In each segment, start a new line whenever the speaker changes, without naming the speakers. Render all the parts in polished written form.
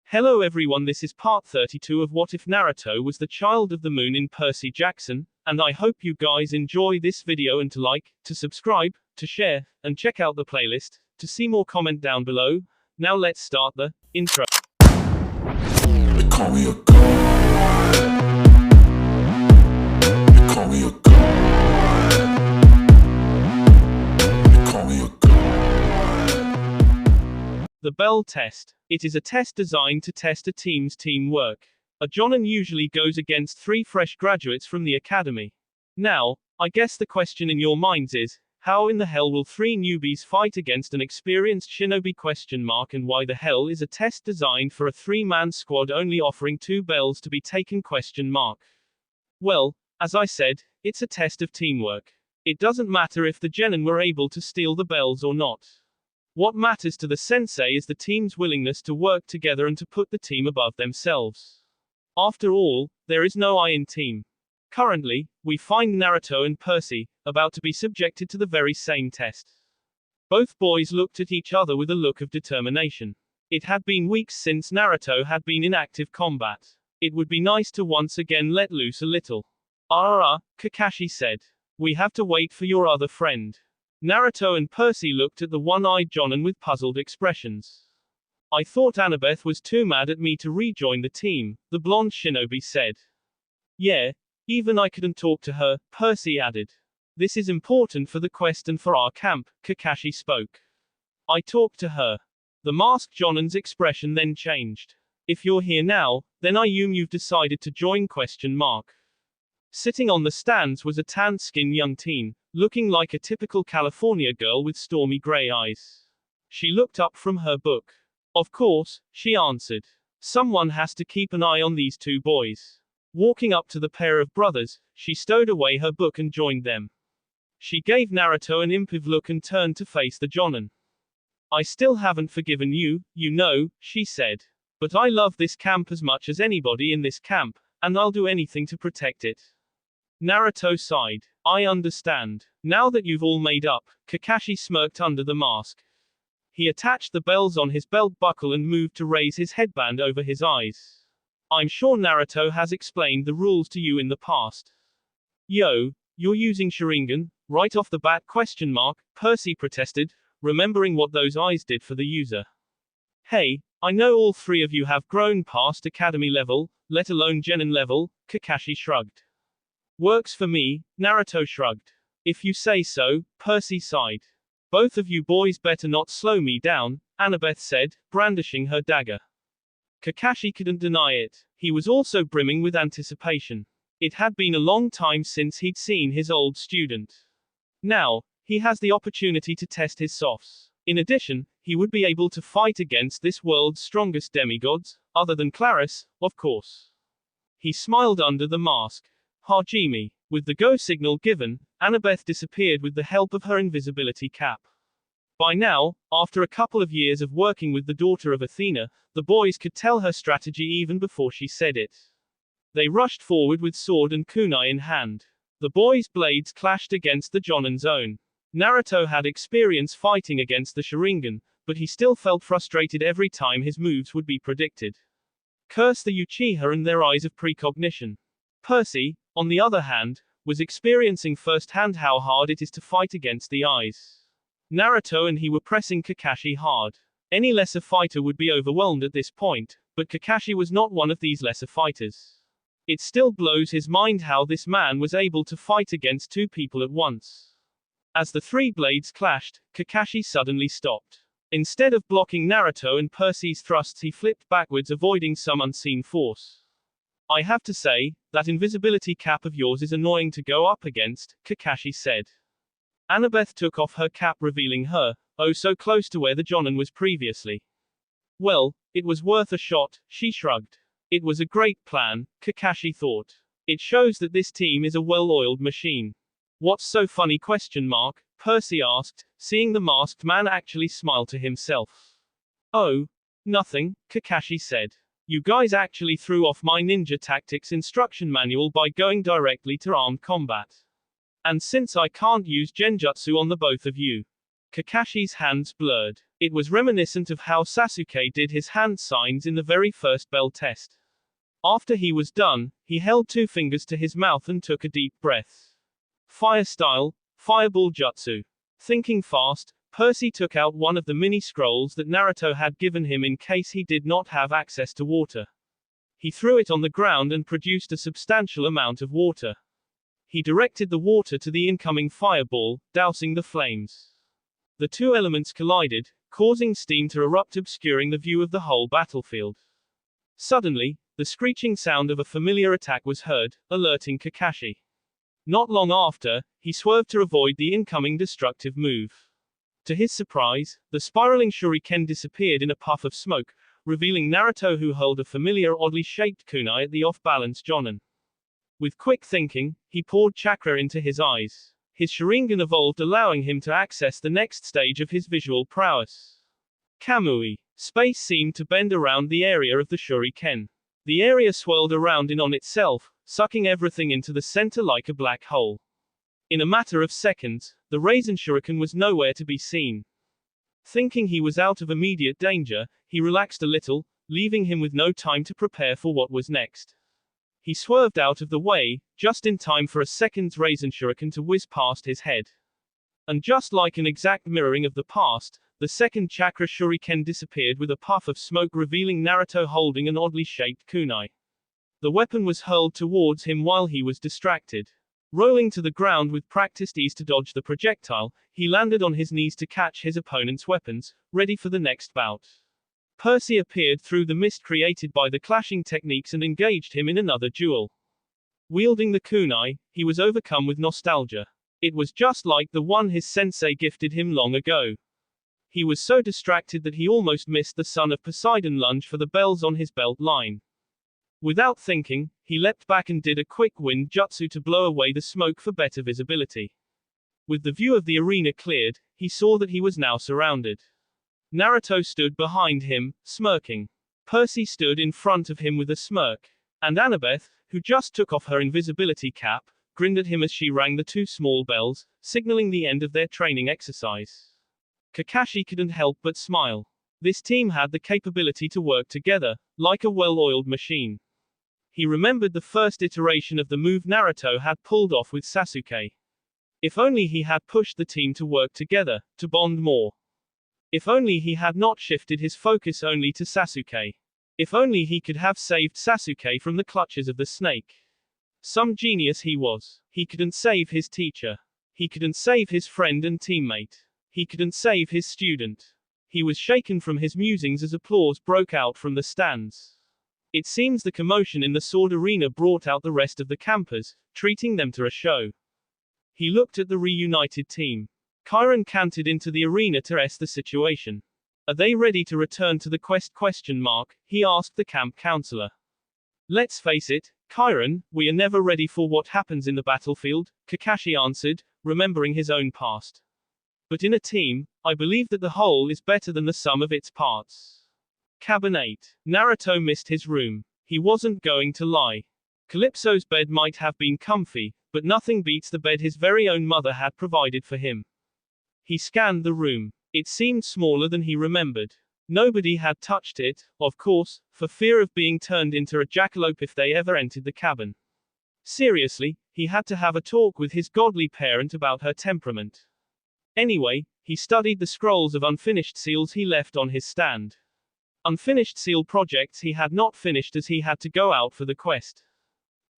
Hello everyone, this is part 32 of What If Naruto Was the Child of the Moon in Percy Jackson, and I hope you guys enjoy this video and to like, to subscribe, to share, and check out the playlist, to see more comment down below. Now let's start the intro.
They call me a god. They call me a god. They call me a god.
The Bell Test. It is a test designed to test a team's teamwork. A Jonin usually goes against 3 fresh graduates from the academy. Now, I guess the question in your minds is, how in the hell will 3 newbies fight against an experienced shinobi ? And why the hell is a test designed for a 3-man squad only offering 2 bells to be taken ? Well, as I said, it's a test of teamwork. It doesn't matter if the genin were able to steal the bells or not. What matters to the sensei is the team's willingness to work together and to put the team above themselves. After all, there is no I in team. Currently, we find Naruto and Percy about to be subjected to the very same test. Both boys looked at each other with a look of determination. It had been weeks since Naruto had been in active combat. It would be nice to once again let loose a little. Kakashi said. We have to wait for your other friend. Naruto and Percy looked at the one-eyed Jonin with puzzled expressions. I thought Annabeth was too mad at me to rejoin the team, the blonde shinobi said. Yeah, even I couldn't talk to her, Percy added. This is important for the quest and for our camp, Kakashi spoke. I talked to her. The masked Jonin's expression then changed. If you're here now, then I assume you've decided to join ? Sitting on the stands was a tan-skinned young teen, looking like a typical California girl with stormy gray eyes. She looked up from her book. Of course, she answered. Someone has to keep an eye on these 2 boys. Walking up to the pair of brothers, she stowed away her book and joined them. She gave Naruto an impiv look and turned to face the Jonin. I still haven't forgiven you, you know, she said. But I love this camp as much as anybody in this camp, and I'll do anything to protect it. Naruto sighed. I understand. Now that you've all made up, Kakashi smirked under the mask. He attached the bells on his belt buckle and moved to raise his headband over his eyes. I'm sure Naruto has explained the rules to you in the past. Yo, you're using Sharingan, right off the bat ? Percy protested, remembering what those eyes did for the user. Hey, I know all 3 of you have grown past academy level, let alone genin level, Kakashi shrugged. Works for me, Naruto shrugged. If you say so, Percy sighed. Both of you boys better not slow me down, Annabeth said, brandishing her dagger. Kakashi couldn't deny it. He was also brimming with anticipation. It had been a long time since he'd seen his old student. Now, he has the opportunity to test his softs. In addition, he would be able to fight against this world's strongest demigods, other than Claris, of course. He smiled under the mask. Hajime. With the go signal given, Annabeth disappeared with the help of her invisibility cap. By now, after a couple of years of working with the daughter of Athena, the boys could tell her strategy even before she said it. They rushed forward with sword and kunai in hand. The boys' blades clashed against the Jonin's own. Naruto had experience fighting against the Sharingan, but he still felt frustrated every time his moves would be predicted. Curse the Uchiha and their eyes of precognition. Percy, on the other hand, was experiencing firsthand how hard it is to fight against the eyes. Naruto and he were pressing Kakashi hard. Any lesser fighter would be overwhelmed at this point, but Kakashi was not one of these lesser fighters. It still blows his mind how this man was able to fight against 2 people at once. As the 3 blades clashed, Kakashi suddenly stopped. Instead of blocking Naruto and Percy's thrusts, he flipped backwards, avoiding some unseen force. I have to say, that invisibility cap of yours is annoying to go up against, Kakashi said. Annabeth took off her cap, revealing her, oh so close to where the Jonin was previously. Well, it was worth a shot, she shrugged. It was a great plan, Kakashi thought. It shows that this team is a well-oiled machine. What's so funny ? Percy asked, seeing the masked man actually smile to himself. Oh, nothing, Kakashi said. You guys actually threw off my ninja tactics instruction manual by going directly to armed combat. And since I can't use genjutsu on the both of you. Kakashi's hands blurred. It was reminiscent of how Sasuke did his hand signs in the very first bell test. After he was done, he held 2 fingers to his mouth and took a deep breath. Fire style, fireball jutsu. Thinking fast, Percy took out one of the mini scrolls that Naruto had given him in case he did not have access to water. He threw it on the ground and produced a substantial amount of water. He directed the water to the incoming fireball, dousing the flames. The 2 elements collided, causing steam to erupt, obscuring the view of the whole battlefield. Suddenly, the screeching sound of a familiar attack was heard, alerting Kakashi. Not long after, he swerved to avoid the incoming destructive move. To his surprise, the spiraling shuriken disappeared in a puff of smoke, revealing Naruto, who held a familiar oddly shaped kunai at the off-balance Jonin. With quick thinking, he poured chakra into his eyes. His Sharingan evolved, allowing him to access the next stage of his visual prowess. Kamui. Space seemed to bend around the area of the shuriken. The area swirled around in on itself, sucking everything into the center like a black hole. In a matter of seconds, the Raisin Shuriken was nowhere to be seen. Thinking he was out of immediate danger, he relaxed a little, leaving him with no time to prepare for what was next. He swerved out of the way, just in time for a second's Raisin Shuriken to whiz past his head. And just like an exact mirroring of the past, the second chakra shuriken disappeared with a puff of smoke, revealing Naruto holding an oddly shaped kunai. The weapon was hurled towards him while he was distracted. Rolling to the ground with practiced ease to dodge the projectile, he landed on his knees to catch his opponent's weapons, ready for the next bout. Percy appeared through the mist created by the clashing techniques and engaged him in another duel. Wielding the kunai, he was overcome with nostalgia. It was just like the one his sensei gifted him long ago. He was so distracted that he almost missed the Son of Poseidon lunge for the bells on his belt line. Without thinking, he leapt back and did a quick wind jutsu to blow away the smoke for better visibility. With the view of the arena cleared, he saw that he was now surrounded. Naruto stood behind him, smirking. Percy stood in front of him with a smirk. And Annabeth, who just took off her invisibility cap, grinned at him as she rang the 2 small bells, signaling the end of their training exercise. Kakashi couldn't help but smile. This team had the capability to work together, like a well-oiled machine. He remembered the first iteration of the move Naruto had pulled off with Sasuke. If only he had pushed the team to work together, to bond more. If only he had not shifted his focus only to Sasuke. If only he could have saved Sasuke from the clutches of the snake. Some genius he was. He couldn't save his teacher. He couldn't save his friend and teammate. He couldn't save his student. He was shaken from his musings as applause broke out from the stands. It seems the commotion in the sword arena brought out the rest of the campers, treating them to a show. He looked at the reunited team. Chiron cantered into the arena to assess the situation. Are they ready to return to the quest? He asked the camp counselor. Let's face it, Chiron, we are never ready for what happens in the battlefield, Kakashi answered, remembering his own past. But in a team, I believe that the whole is better than the sum of its parts. Cabin 8. Naruto missed his room. He wasn't going to lie. Calypso's bed might have been comfy, but nothing beats the bed his very own mother had provided for him. He scanned the room. It seemed smaller than he remembered. Nobody had touched it, of course, for fear of being turned into a jackalope if they ever entered the cabin. Seriously, he had to have a talk with his godly parent about her temperament. Anyway, he studied the scrolls of unfinished seals he left on his stand. Unfinished seal projects he had not finished as he had to go out for the quest.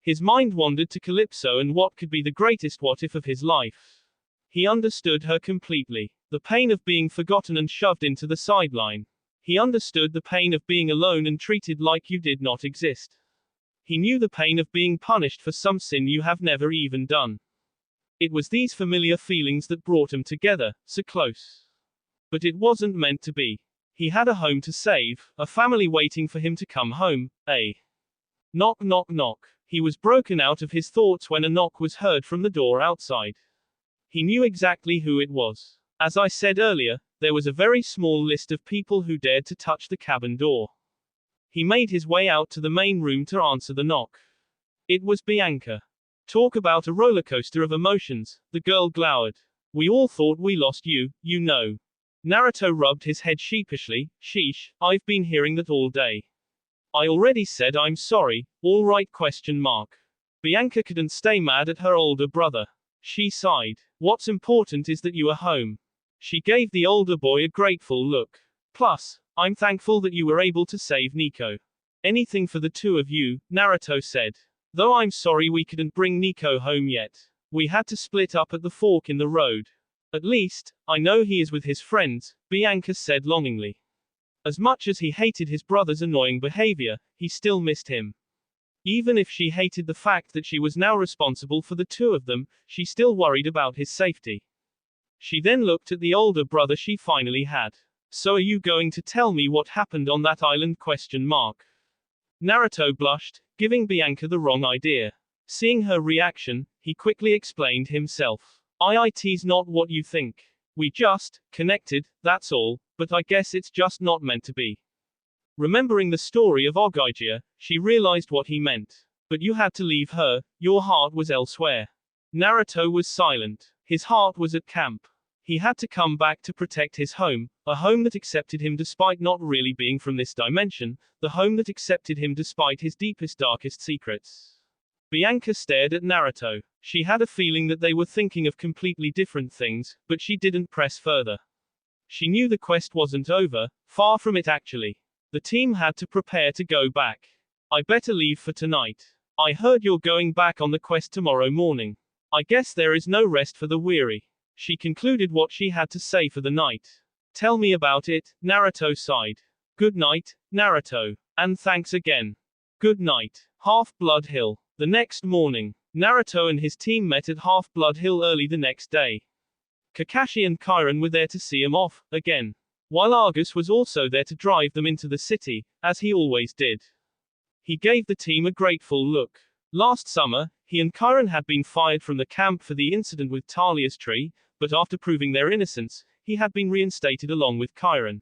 His mind wandered to Calypso and what could be the greatest what if of his life. He understood her completely. The pain of being forgotten and shoved into the sideline. He understood the pain of being alone and treated like you did not exist. He knew the pain of being punished for some sin you have never even done. It was these familiar feelings that brought him together, so close. But it wasn't meant to be. He had a home to save, a family waiting for him to come home, Knock knock knock. He was broken out of his thoughts when a knock was heard from the door outside. He knew exactly who it was. As I said earlier, there was a very small list of people who dared to touch the cabin door. He made his way out to the main room to answer the knock. It was Bianca. Talk about a roller coaster of emotions, the girl glowered. We all thought we lost you, you know. Naruto rubbed his head sheepishly. Sheesh, I've been hearing that all day. I already said I'm sorry, all right question mark. Bianca couldn't stay mad at her older brother. She sighed. What's important is that you are home. She gave the older boy a grateful look. Plus, I'm thankful that you were able to save Nico. Anything for the two of you, Naruto said. Though I'm sorry we couldn't bring Nico home yet. We had to split up at the fork in the road. At least, I know he is with his friends, Bianca said longingly. As much as he hated his brother's annoying behavior, he still missed him. Even if she hated the fact that she was now responsible for the two of them, she still worried about his safety. She then looked at the older brother she finally had. So are you going to tell me what happened on that island question mark? Naruto blushed, giving Bianca the wrong idea. Seeing her reaction, he quickly explained himself. It's not what you think. We just connected, that's all, but I guess it's just not meant to be. Remembering the story of Ogaijia, she realized what he meant. But you had to leave her, your heart was elsewhere. Naruto was silent. His heart was at camp. He had to come back to protect his home, a home that accepted him despite not really being from this dimension, the home that accepted him despite his deepest darkest secrets. Bianca stared at Naruto. She had a feeling that they were thinking of completely different things, but she didn't press further. She knew the quest wasn't over, far from it actually. The team had to prepare to go back. I better leave for tonight. I heard you're going back on the quest tomorrow morning. I guess there is no rest for the weary. She concluded what she had to say for the night. Tell me about it, Naruto sighed. Good night, Naruto. And thanks again. Good night. Half-Blood Hill. The next morning, Naruto and his team met at Half-Blood Hill early the next day. Kakashi and Kairon were there to see him off, again. While Argus was also there to drive them into the city, as he always did. He gave the team a grateful look. Last summer, he and Kairon had been fired from the camp for the incident with Talia's tree, but after proving their innocence, he had been reinstated along with Kairon.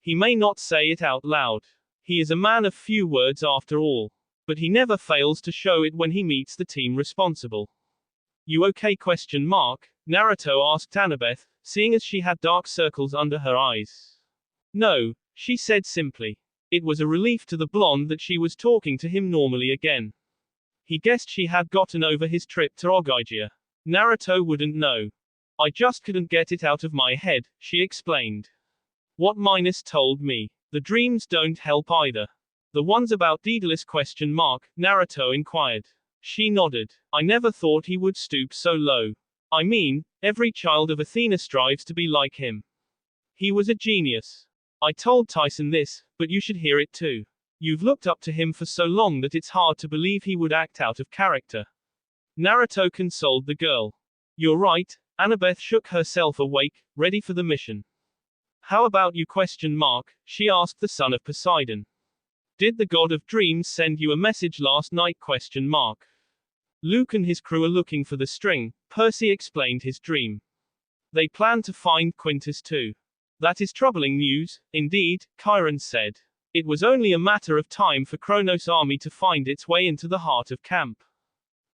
He may not say it out loud. He is a man of few words after all. But he never fails to show it when he meets the team responsible. You okay question mark? Naruto asked Annabeth, seeing as she had dark circles under her eyes. No, she said simply. It was a relief to the blonde that she was talking to him normally again. He guessed she had gotten over his trip to Ogaijia. Naruto wouldn't know. I just couldn't get it out of my head, she explained. What Minus told me. The dreams don't help either. The ones about Daedalus question mark, Naruto inquired. She nodded. I never thought he would stoop so low. I mean, every child of Athena strives to be like him. He was a genius. I told Tyson this, but you should hear it too. You've looked up to him for so long that it's hard to believe he would act out of character. Naruto consoled the girl. You're right, Annabeth shook herself awake, ready for the mission. How about you question mark, she asked the son of Poseidon. Did the god of dreams send you a message last night question mark? Luke and his crew are looking for the string, Percy explained his dream. They plan to find Quintus too. That is troubling news, indeed, Kairon said. It was only a matter of time for Kronos' army to find its way into the heart of camp.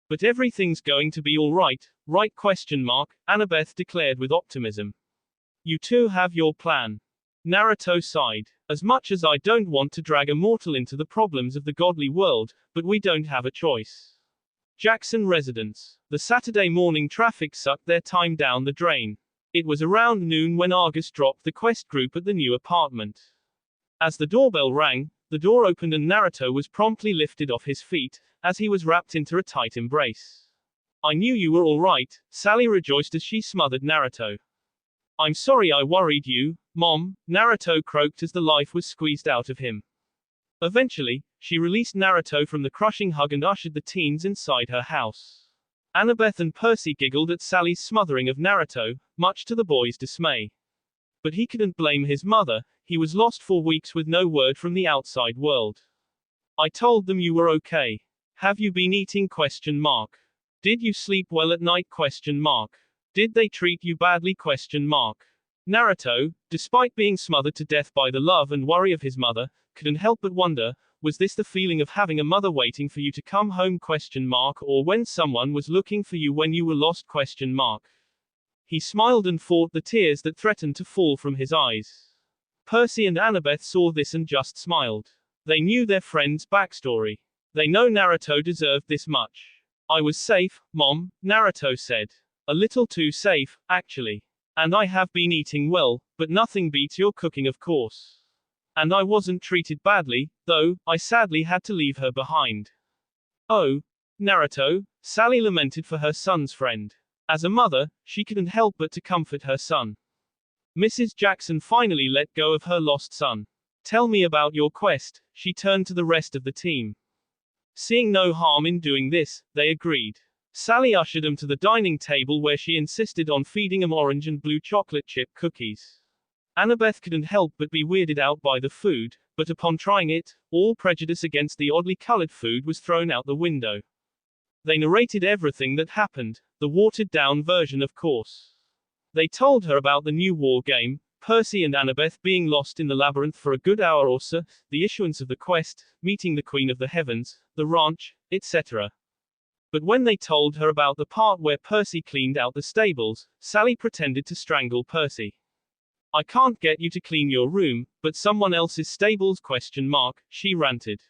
But everything's going to be alright, right question mark, Annabeth declared with optimism. You two have your plan. Naruto sighed. As much as I don't want to drag a mortal into the problems of the godly world, but we don't have a choice. Jackson residence. The Saturday morning traffic sucked their time down the drain. It was around noon when Argus dropped the quest group at the new apartment. As the doorbell rang, the door opened and Naruto was promptly lifted off his feet, as he was wrapped into a tight embrace. I knew you were all right, Sally rejoiced as she smothered Naruto. I'm sorry I worried you, Mom, Naruto croaked as the life was squeezed out of him. Eventually, she released Naruto from the crushing hug and ushered the teens inside her house. Annabeth and Percy giggled at Sally's smothering of Naruto, much to the boys' dismay. But he couldn't blame his mother, he was lost for weeks with no word from the outside world. I told them you were okay. Have you been eating question mark? Did you sleep well at night question mark? Did they treat you badly question mark? Naruto, despite being smothered to death by the love and worry of his mother, couldn't help but wonder, was this the feeling of having a mother waiting for you to come home question mark, or when someone was looking for you when you were lost question mark? He smiled and fought the tears that threatened to fall from his eyes. Percy and Annabeth saw this and just smiled. They knew their friend's backstory. They know Naruto deserved this much. I was safe, Mom, Naruto said. A little too safe, actually. And I have been eating well, but nothing beats your cooking, of course. And I wasn't treated badly, though, I sadly had to leave her behind. Oh, Naruto, Sally lamented for her son's friend. As a mother, she couldn't help but to comfort her son. Mrs. Jackson finally let go of her lost son. Tell me about your quest, she turned to the rest of the team. Seeing no harm in doing this, they agreed. Sally ushered them to the dining table where she insisted on feeding them orange and blue chocolate chip cookies. Annabeth couldn't help but be weirded out by the food, but upon trying it, all prejudice against the oddly colored food was thrown out the window. They narrated everything that happened, the watered-down version of course. They told her about the new war game, Percy and Annabeth being lost in the labyrinth for a good hour or so, the issuance of the quest, meeting the Queen of the Heavens, the ranch, etc. But when they told her about the part where Percy cleaned out the stables, Sally pretended to strangle Percy. I can't get you to clean your room, but someone else's stables ? She ranted.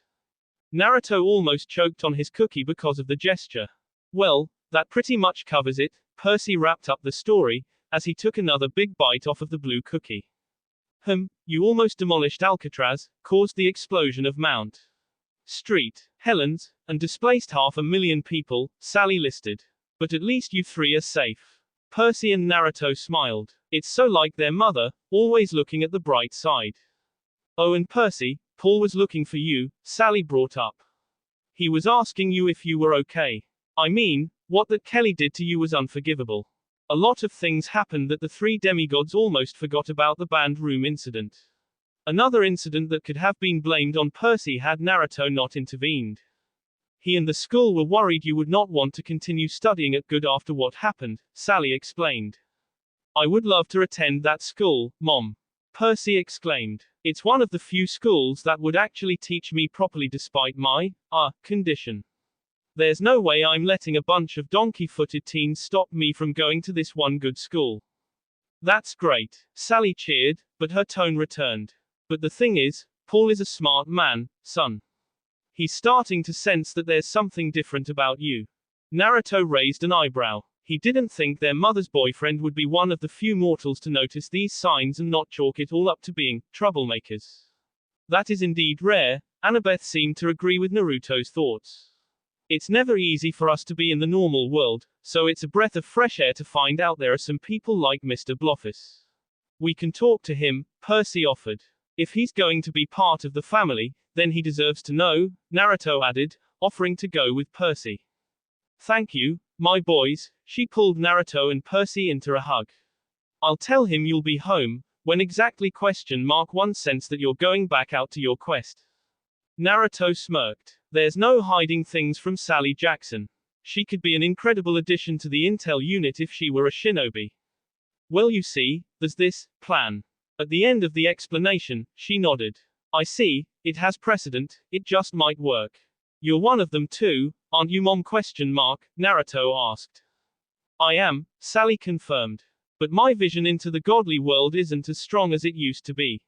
Naruto almost choked on his cookie because of the gesture. Well, that pretty much covers it, Percy wrapped up the story, as he took another big bite off of the blue cookie. You almost demolished Alcatraz, caused the explosion of Mount Street, Helens, and displaced 500,000 people, Sally listed. But at least you three are safe. Percy and Naruto smiled. It's so like their mother, always looking at the bright side. Oh, and Percy, Paul was looking for you, Sally brought up. He was asking you if you were okay. I mean, what that Kelly did to you was unforgivable. A lot of things happened that the three demigods almost forgot about the band room incident. Another incident that could have been blamed on Percy had Naruto not intervened. He and the school were worried you would not want to continue studying at good after what happened, Sally explained. I would love to attend that school, Mom. Percy exclaimed. It's one of the few schools that would actually teach me properly despite my, condition. There's no way I'm letting a bunch of donkey-footed teens stop me from going to this one good school. That's great, Sally cheered, but her tone returned. But the thing is, Paul is a smart man, son. He's starting to sense that there's something different about you. Naruto raised an eyebrow. He didn't think their mother's boyfriend would be one of the few mortals to notice these signs and not chalk it all up to being troublemakers. That is indeed rare, Annabeth seemed to agree with Naruto's thoughts. It's never easy for us to be in the normal world, so it's a breath of fresh air to find out there are some people like Mr. Bloffus. We can talk to him, Percy offered. If he's going to be part of the family, then he deserves to know, Naruto added, offering to go with Percy. Thank you, my boys, she pulled Naruto and Percy into a hug. I'll tell him you'll be home, when exactly ? One sense that you're going back out to your quest. Naruto smirked. There's no hiding things from Sally Jackson. She could be an incredible addition to the intel unit if she were a shinobi. Well, you see, there's this plan. At the end of the explanation, she nodded. I see, it has precedent, it just might work. You're one of them too, aren't you, Mom? Naruto asked. I am, Sally confirmed. But my vision into the godly world isn't as strong as it used to be.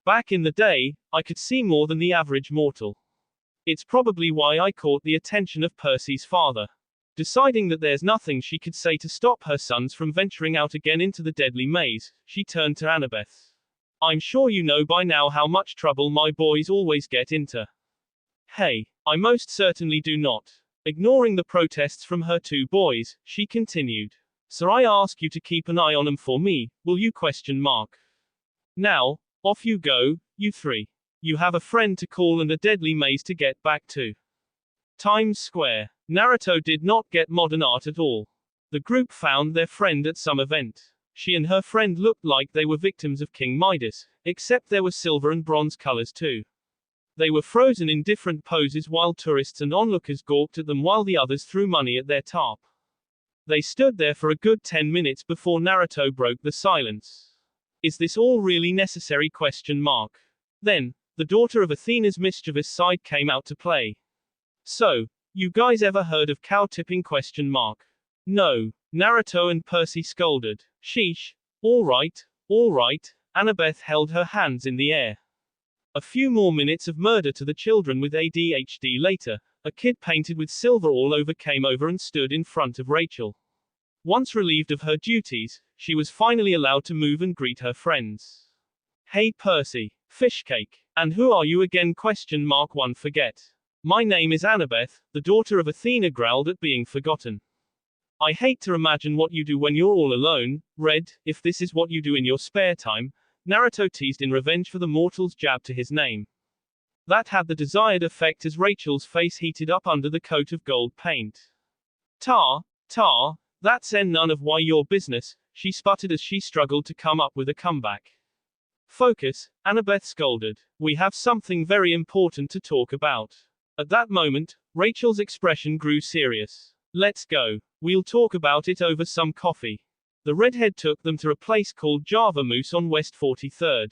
Back in the day, I could see more than the average mortal. It's probably why I caught the attention of Percy's father. Deciding that there's nothing she could say to stop her sons from venturing out again into the deadly maze, she turned to Annabeth. I'm sure you know by now how much trouble my boys always get into. Hey, I most certainly do not. Ignoring the protests from her two boys, she continued. So I ask you to keep an eye on them for me, will you ? Now, off you go, you three. You have a friend to call and a deadly maze to get back to. Times Square. Naruto did not get modern art at all. The group found their friend at some event. She and her friend looked like they were victims of King Midas, except there were silver and bronze colors too. They were frozen in different poses while tourists and onlookers gawked at them while the others threw money at their tarp. They stood there for a good 10 minutes before Naruto broke the silence. Is this all really necessary ? Then, the daughter of Athena's mischievous side came out to play. So, you guys ever heard of cow tipping ? No. Naruto and Percy scolded. Sheesh. All right. Annabeth held her hands in the air. A few more minutes of murder to the children with ADHD later, a kid painted with silver all over came over and stood in front of Rachel. Once relieved of her duties, she was finally allowed to move and greet her friends. Hey Percy. Fishcake. And who are you again? One forget. My name is Annabeth, the daughter of Athena, growled at being forgotten. I hate to imagine what you do when you're all alone, Red, if this is what you do in your spare time, Naruto teased in revenge for the mortal's jab to his name. That had the desired effect as Rachel's face heated up under the coat of gold paint. Tar, that's none of why your business, she sputtered as she struggled to come up with a comeback. Focus, Annabeth scolded. We have something very important to talk about. At that moment, Rachel's expression grew serious. Let's go. We'll talk about it over some coffee. The redhead took them to a place called Java Moose on West 43rd.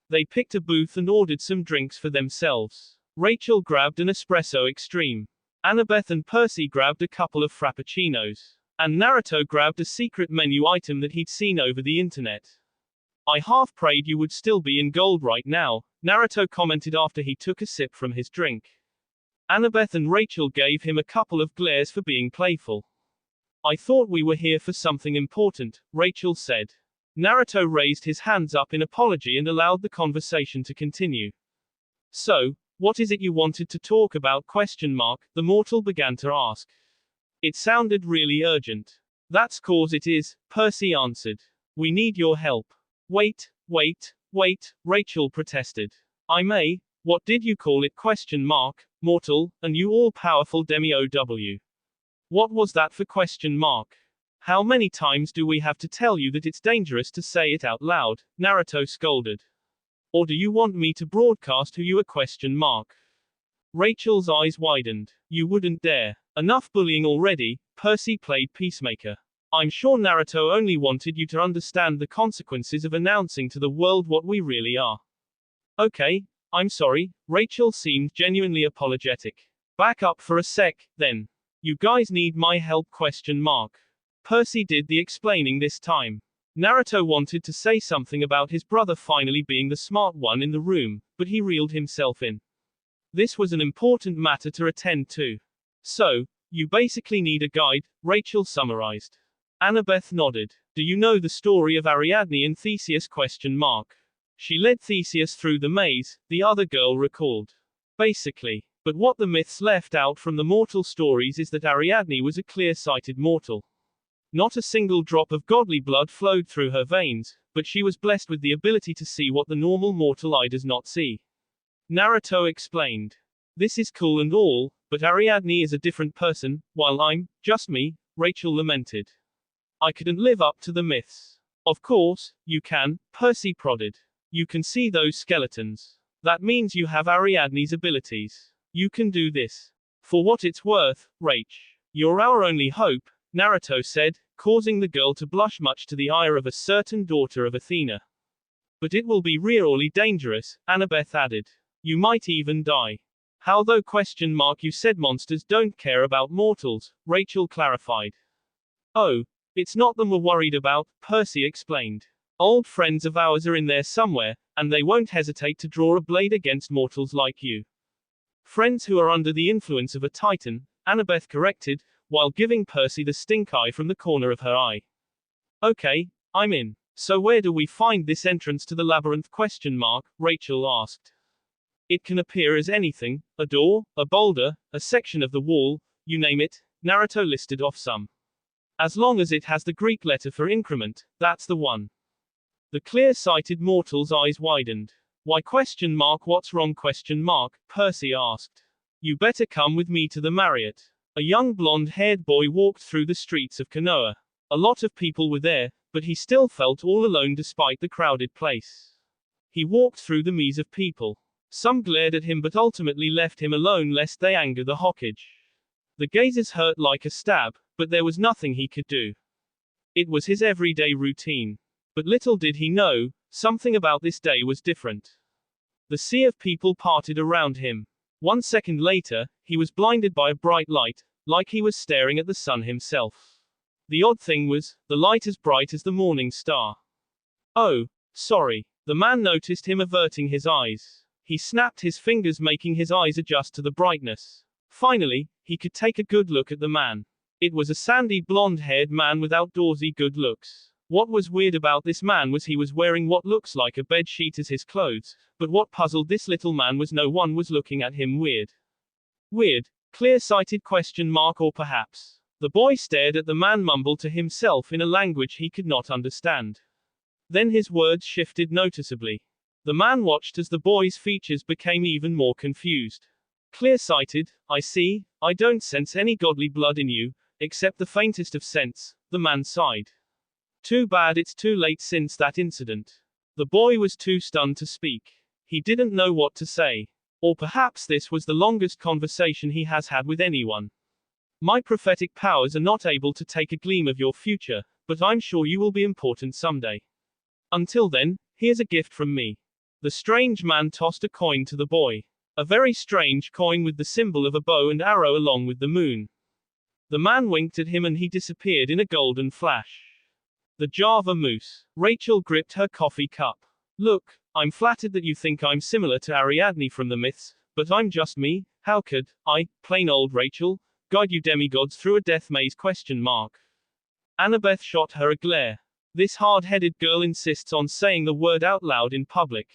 They picked a booth and ordered some drinks for themselves. Rachel grabbed an espresso extreme. Annabeth and Percy grabbed a couple of frappuccinos. And Naruto grabbed a secret menu item that he'd seen over the internet. I half prayed you would still be in gold right now, Naruto commented after he took a sip from his drink. Annabeth and Rachel gave him a couple of glares for being playful. I thought we were here for something important, Rachel said. Naruto raised his hands up in apology and allowed the conversation to continue. So, what is it you wanted to talk about? The mortal began to ask. It sounded really urgent. That's cause it is, Percy answered. We need your help. Wait, Rachel protested. I may, what did you call it? Mortal, and you all-powerful demi-OW. What was that for? How many times do we have to tell you that it's dangerous to say it out loud? Naruto scolded. Or do you want me to broadcast who you are? Rachel's eyes widened. You wouldn't dare. Enough bullying already, Percy played peacemaker. I'm sure Naruto only wanted you to understand the consequences of announcing to the world what we really are. Okay, I'm sorry, Rachel seemed genuinely apologetic. Back up for a sec, then. You guys need my help? Percy did the explaining this time. Naruto wanted to say something about his brother finally being the smart one in the room, but he reeled himself in. This was an important matter to attend to. So, you basically need a guide, Rachel summarized. Annabeth nodded. Do you know the story of Ariadne and Theseus? She led Theseus through the maze, the other girl recalled. Basically. But what the myths left out from the mortal stories is that Ariadne was a clear-sighted mortal. Not a single drop of godly blood flowed through her veins, but she was blessed with the ability to see what the normal mortal eye does not see. Naruto explained. This is cool and all, but Ariadne is a different person, while I'm just me, Rachel lamented. I couldn't live up to the myths. Of course, you can, Percy prodded. You can see those skeletons. That means you have Ariadne's abilities. You can do this. For what it's worth, Rach. You're our only hope, Naruto said, causing the girl to blush much to the ire of a certain daughter of Athena. But it will be really dangerous, Annabeth added. You might even die. How though? You said monsters don't care about mortals, Rachel clarified. Oh, it's not them we're worried about, Percy explained. Old friends of ours are in there somewhere, and they won't hesitate to draw a blade against mortals like you. Friends who are under the influence of a titan, Annabeth corrected, while giving Percy the stink eye from the corner of her eye. Okay, I'm in. So where do we find this entrance to the labyrinth? Rachel asked. It can appear as anything, a door, a boulder, a section of the wall, you name it, Naruto listed off some. As long as it has the Greek letter for increment, that's the one. The clear-sighted mortal's eyes widened. Why? What's wrong? Percy asked. You better come with me to the Marriott. A young blonde-haired boy walked through the streets of Konoha. A lot of people were there, but he still felt all alone despite the crowded place. He walked through the maze of people. Some glared at him but ultimately left him alone lest they anger the Hokage. The gazes hurt like a stab, but there was nothing he could do. It was his everyday routine. But little did he know, something about this day was different. The sea of people parted around him. 1 second later, he was blinded by a bright light, like he was staring at the sun himself. The odd thing was, the light as bright as the morning star. Oh, sorry. The man noticed him averting his eyes. He snapped his fingers, making his eyes adjust to the brightness. Finally, he could take a good look at the man. It was a sandy blonde-haired man with outdoorsy good looks. What was weird about this man was he was wearing what looks like a bedsheet as his clothes, but what puzzled this little man was no one was looking at him weird. Weird? Clear-sighted ? Or perhaps. The boy stared at the man, mumbled to himself in a language he could not understand. Then his words shifted noticeably. The man watched as the boy's features became even more confused. Clear-sighted, I see, I don't sense any godly blood in you, except the faintest of sense, the man sighed. Too bad it's too late since that incident. The boy was too stunned to speak. He didn't know what to say. Or perhaps this was the longest conversation he has had with anyone. My prophetic powers are not able to take a gleam of your future, but I'm sure you will be important someday. Until then, here's a gift from me. The strange man tossed a coin to the boy. A very strange coin with the symbol of a bow and arrow along with the moon. The man winked at him and he disappeared in a golden flash. The Java Moose. Rachel gripped her coffee cup. Look, I'm flattered that you think I'm similar to Ariadne from the myths, but I'm just me. How could I, plain old Rachel, guide you demigods through a death maze ? Annabeth shot her a glare. This hard-headed girl insists on saying the word out loud in public.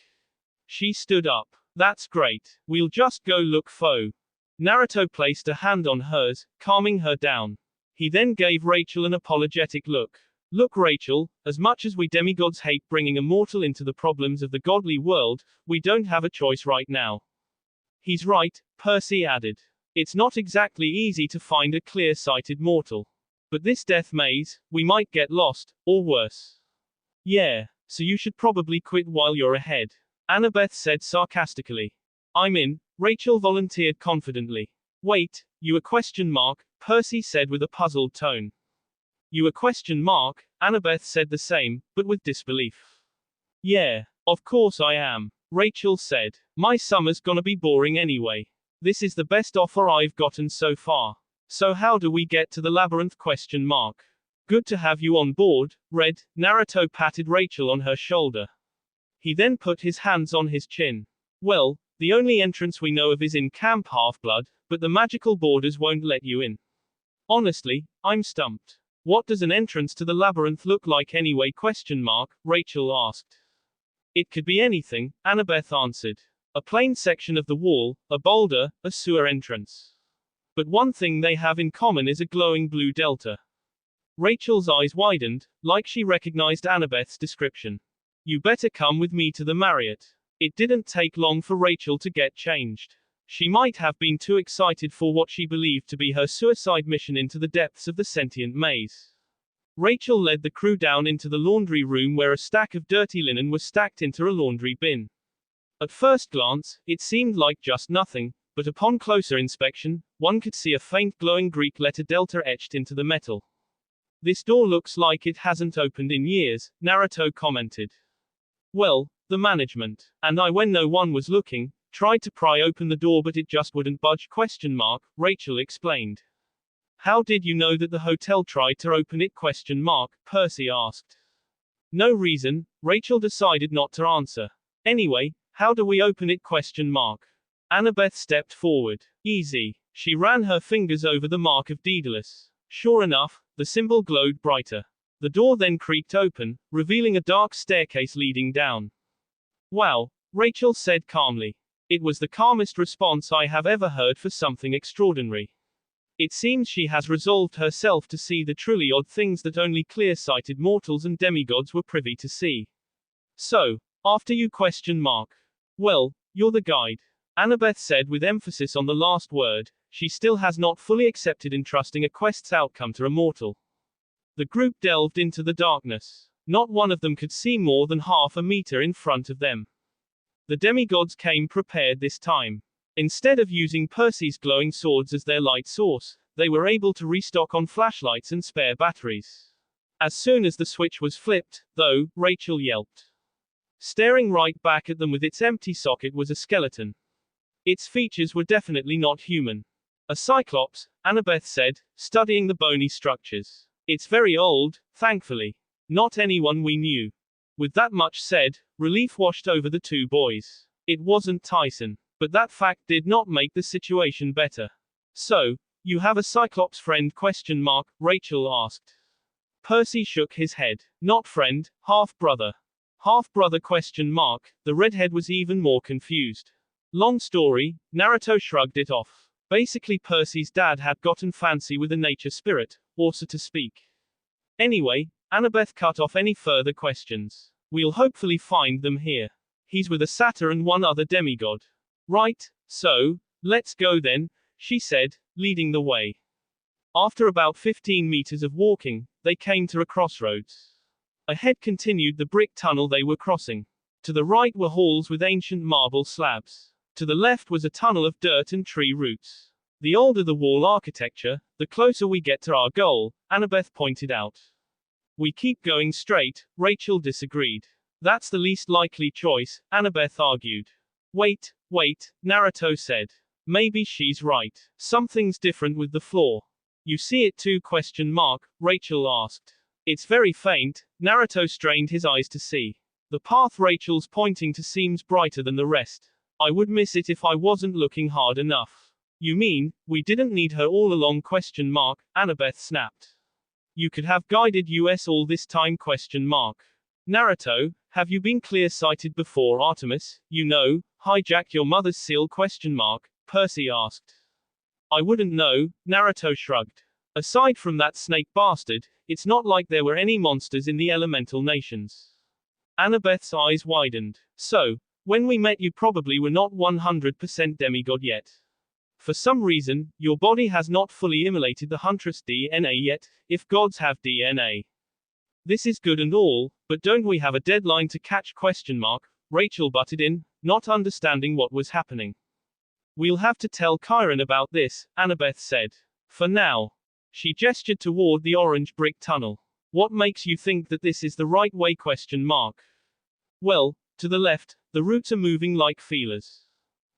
She stood up. That's great. We'll just go look foe. Naruto placed a hand on hers, calming her down. He then gave Rachel an apologetic look. Look, Rachel, as much as we demigods hate bringing a mortal into the problems of the godly world, we don't have a choice right now. He's right, Percy added. It's not exactly easy to find a clear-sighted mortal. But this death maze, we might get lost, or worse. Yeah, so you should probably quit while you're ahead. Annabeth said sarcastically. I'm in, Rachel volunteered confidently. Wait, you ? Percy said with a puzzled tone. You ? Annabeth said the same, but with disbelief. Yeah, of course I am, Rachel said. My summer's gonna be boring anyway. This is the best offer I've gotten so far. So how do we get to the labyrinth ? Good to have you on board, Red. Naruto patted Rachel on her shoulder. He then put his hands on his chin. Well, the only entrance we know of is in Camp Half-Blood, but the magical borders won't let you in. Honestly, I'm stumped. What does an entrance to the labyrinth look like anyway ? Rachel asked. It could be anything, Annabeth answered. A plain section of the wall, a boulder, a sewer entrance. But one thing they have in common is a glowing blue delta. Rachel's eyes widened, like she recognized Annabeth's description. You better come with me to the Marriott. It didn't take long for Rachel to get changed. She might have been too excited for what she believed to be her suicide mission into the depths of the sentient maze. Rachel led the crew down into the laundry room where a stack of dirty linen was stacked into a laundry bin. At first glance, it seemed like just nothing, but upon closer inspection, one could see a faint glowing Greek letter delta etched into the metal. This door looks like it hasn't opened in years, Naruto commented. Well, the management, and I, when no one was looking, tried to pry open the door but it just wouldn't budge ? Rachel explained. How did you know that the hotel tried to open it ? Percy asked. No reason, Rachel decided not to answer. Anyway, how do we open it ? Annabeth stepped forward. Easy. She ran her fingers over the mark of Daedalus. Sure enough, the symbol glowed brighter. The door then creaked open, revealing a dark staircase leading down. Wow, Rachel said calmly. It was the calmest response I have ever heard for something extraordinary. It seems she has resolved herself to see the truly odd things that only clear-sighted mortals and demigods were privy to see. So, after you ? Well, you're the guide. Annabeth said with emphasis on the last word. She still has not fully accepted entrusting a quest's outcome to a mortal. The group delved into the darkness. Not one of them could see more than half a meter in front of them. The demigods came prepared this time. Instead of using Percy's glowing swords as their light source, they were able to restock on flashlights and spare batteries. As soon as the switch was flipped, though, Rachel yelped. Staring right back at them with its empty socket was a skeleton. Its features were definitely not human. A cyclops, Annabeth said, studying the bony structures. It's very old, thankfully. Not anyone we knew. With that much said, relief washed over the two boys. It wasn't Tyson. But that fact did not make the situation better. So, you have a Cyclops friend? Rachel asked. Percy shook his head. Not friend, half-brother. Half-brother? The redhead was even more confused. Long story, Naruto shrugged it off. Basically Percy's dad had gotten fancy with a nature spirit, or so to speak. Anyway, Annabeth cut off any further questions. We'll hopefully find them here. He's with a satyr and one other demigod. Right, so, let's go then, she said, leading the way. After about 15 meters of walking, they came to a crossroads. Ahead continued the brick tunnel they were crossing. To the right were halls with ancient marble slabs. To the left was a tunnel of dirt and tree roots. The older the wall architecture, the closer we get to our goal, Annabeth pointed out. We keep going straight, Rachel disagreed. That's the least likely choice, Annabeth argued. Wait, Naruto said. Maybe she's right. Something's different with the floor. You see it too? Rachel asked. It's very faint, Naruto strained his eyes to see. The path Rachel's pointing to seems brighter than the rest. I would miss it if I wasn't looking hard enough. You mean, we didn't need her all along? Annabeth snapped. You could have guided us all this time? Naruto, have you been clear-sighted before? Artemis, hijack your mother's seal? Percy asked. I wouldn't know, Naruto shrugged. Aside from that snake bastard, it's not like there were any monsters in the elemental nations. Annabeth's eyes widened. So, when we met you probably were not 100% demigod yet. For some reason, your body has not fully immolated the huntress DNA yet, if gods have DNA. This is good and all, but don't we have a deadline to catch? Rachel butted in, not understanding what was happening. We'll have to tell Chiron about this, Annabeth said. For now. She gestured toward the orange brick tunnel. What makes you think that this is the right way? Well, to the left, the roots are moving like feelers.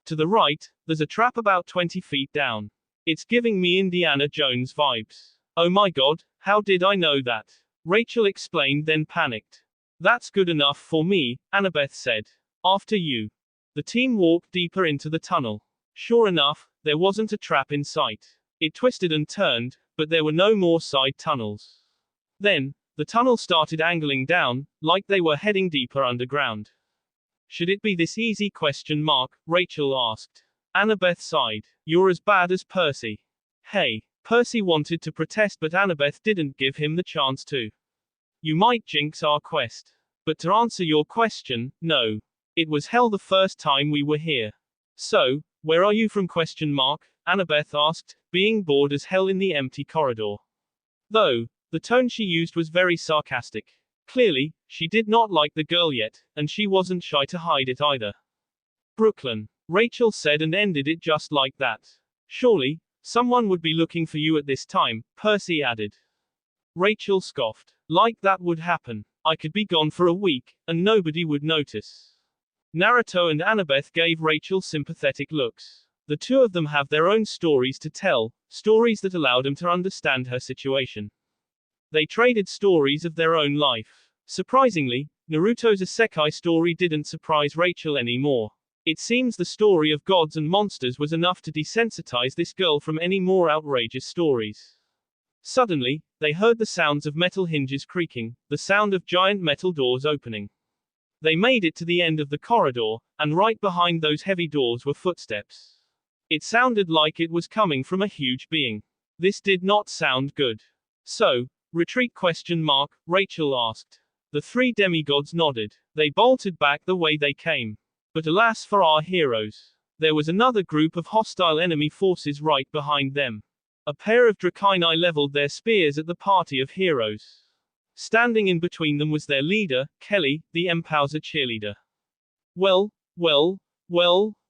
To the right, there's a trap about 20 feet down. It's giving me Indiana Jones vibes. Oh my god, how did I know that? Rachel explained, then panicked. That's good enough for me, Annabeth said. After you. The team walked deeper into the tunnel. Sure enough, there wasn't a trap in sight. It twisted and turned, but there were no more side tunnels. Then, the tunnel started angling down, like they were heading deeper underground. Should it be this easy? Rachel asked. Annabeth sighed. You're as bad as Percy. Hey. Percy wanted to protest, but Annabeth didn't give him the chance to. You might jinx our quest. But to answer your question, no. It was hell the first time we were here. So, where are you from? Annabeth asked, being bored as hell in the empty corridor. Though, the tone she used was very sarcastic. Clearly, she did not like the girl yet, and she wasn't shy to hide it either. Brooklyn. Rachel said and ended it just like that. Surely, someone would be looking for you at this time, Percy added. Rachel scoffed. Like that would happen. I could be gone for a week, and nobody would notice. Naruto and Annabeth gave Rachel sympathetic looks. The two of them have their own stories to tell, stories that allowed them to understand her situation. They traded stories of their own life. Surprisingly, Naruto's isekai story didn't surprise Rachel anymore. It seems the story of gods and monsters was enough to desensitize this girl from any more outrageous stories. Suddenly, they heard the sounds of metal hinges creaking, the sound of giant metal doors opening. They made it to the end of the corridor, and right behind those heavy doors were footsteps. It sounded like it was coming from a huge being. This did not sound good. So, retreat? Rachel asked. The three demigods nodded. They bolted back the way they came. But alas for our heroes. There was another group of hostile enemy forces right behind them. A pair of Dracaeni leveled their spears at the party of heroes. Standing in between them was their leader, Kelly, the Empowser cheerleader. Well,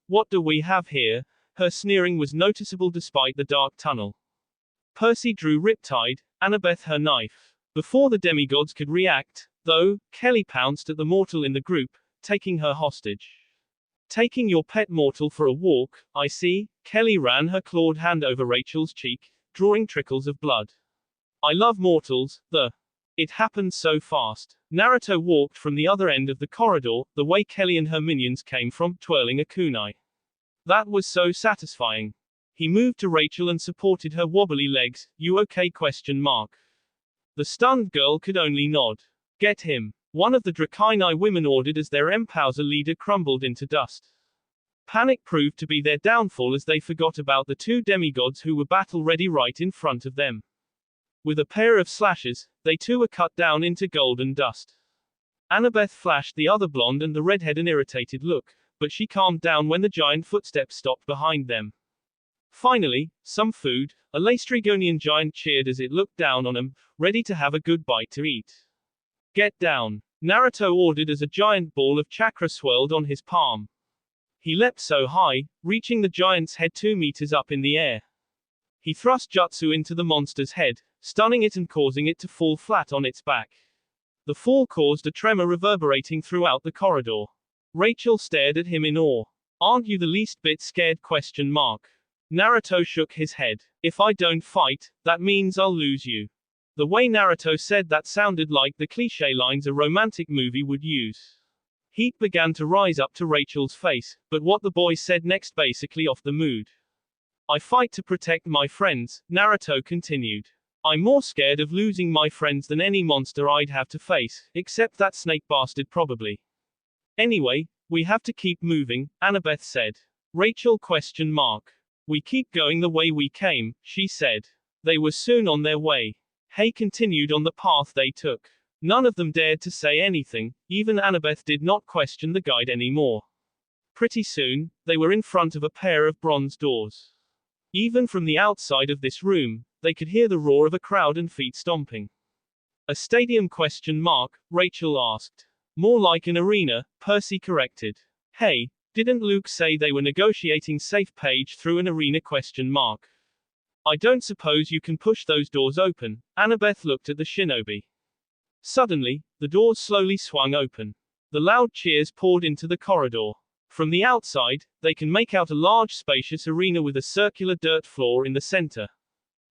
what do we have here? Her sneering was noticeable despite the dark tunnel. Percy drew Riptide, Annabeth her knife. Before the demigods could react, though, Kelly pounced at the mortal in the group, taking her hostage. Taking your pet mortal for a walk, I see. Kelly ran her clawed hand over Rachel's cheek, drawing trickles of blood. I love mortals, It happened so fast. Naruto walked from the other end of the corridor, the way Kelly and her minions came from, twirling a kunai. That was so satisfying. He moved to Rachel and supported her wobbly legs. You okay? The stunned girl could only nod. Get him. One of the Dracaini women ordered as their Empowser leader crumbled into dust. Panic proved to be their downfall as they forgot about the two demigods who were battle-ready right in front of them. With a pair of slashes, they too were cut down into golden dust. Annabeth flashed the other blonde and the redhead an irritated look, but she calmed down when the giant footsteps stopped behind them. Finally, some food. A Laestrygonian giant cheered as it looked down on him, ready to have a good bite to eat. Get down, Naruto ordered as a giant ball of chakra swirled on his palm. He leapt so high, reaching the giant's head 2 meters up in the air. He thrust jutsu into the monster's head, stunning it and causing it to fall flat on its back. The fall caused a tremor reverberating throughout the corridor. Rachel stared at him in awe. Aren't you the least bit scared? Naruto shook his head. If I don't fight, that means I'll lose you. The way Naruto said that sounded like the cliché lines a romantic movie would use. Heat began to rise up to Rachel's face, but what the boy said next basically off the mood. I fight to protect my friends, Naruto continued. I'm more scared of losing my friends than any monster I'd have to face, except that snake bastard probably. Anyway, we have to keep moving, Annabeth said. Rachel? We keep going the way we came, she said. They were soon on their way. Hay continued on the path they took. None of them dared to say anything, even Annabeth did not question the guide anymore. Pretty soon, they were in front of a pair of bronze doors. Even from the outside of this room, they could hear the roar of a crowd and feet stomping. A stadium? Rachel asked. More like an arena, Percy corrected. Hey, didn't Luke say they were negotiating safe page through an arena? I don't suppose you can push those doors open. Annabeth looked at the shinobi. Suddenly, the doors slowly swung open. The loud cheers poured into the corridor. From the outside, they can make out a large spacious arena with a circular dirt floor in the center.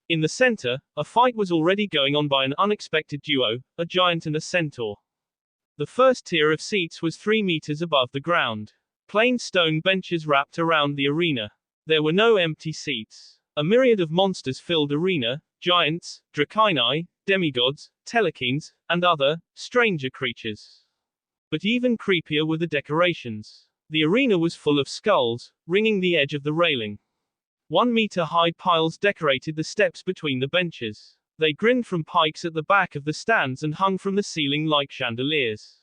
In the center, a fight was already going on by an unexpected duo, a giant and a centaur. The first tier of seats was 3 meters above the ground. Plain stone benches wrapped around the arena. There were no empty seats. A myriad of monsters filled arena, giants, Dracaini, demigods, telekines, and other, stranger creatures. But even creepier were the decorations. The arena was full of skulls, ringing the edge of the railing. 1-meter-high piles decorated the steps between the benches. They grinned from pikes at the back of the stands and hung from the ceiling like chandeliers.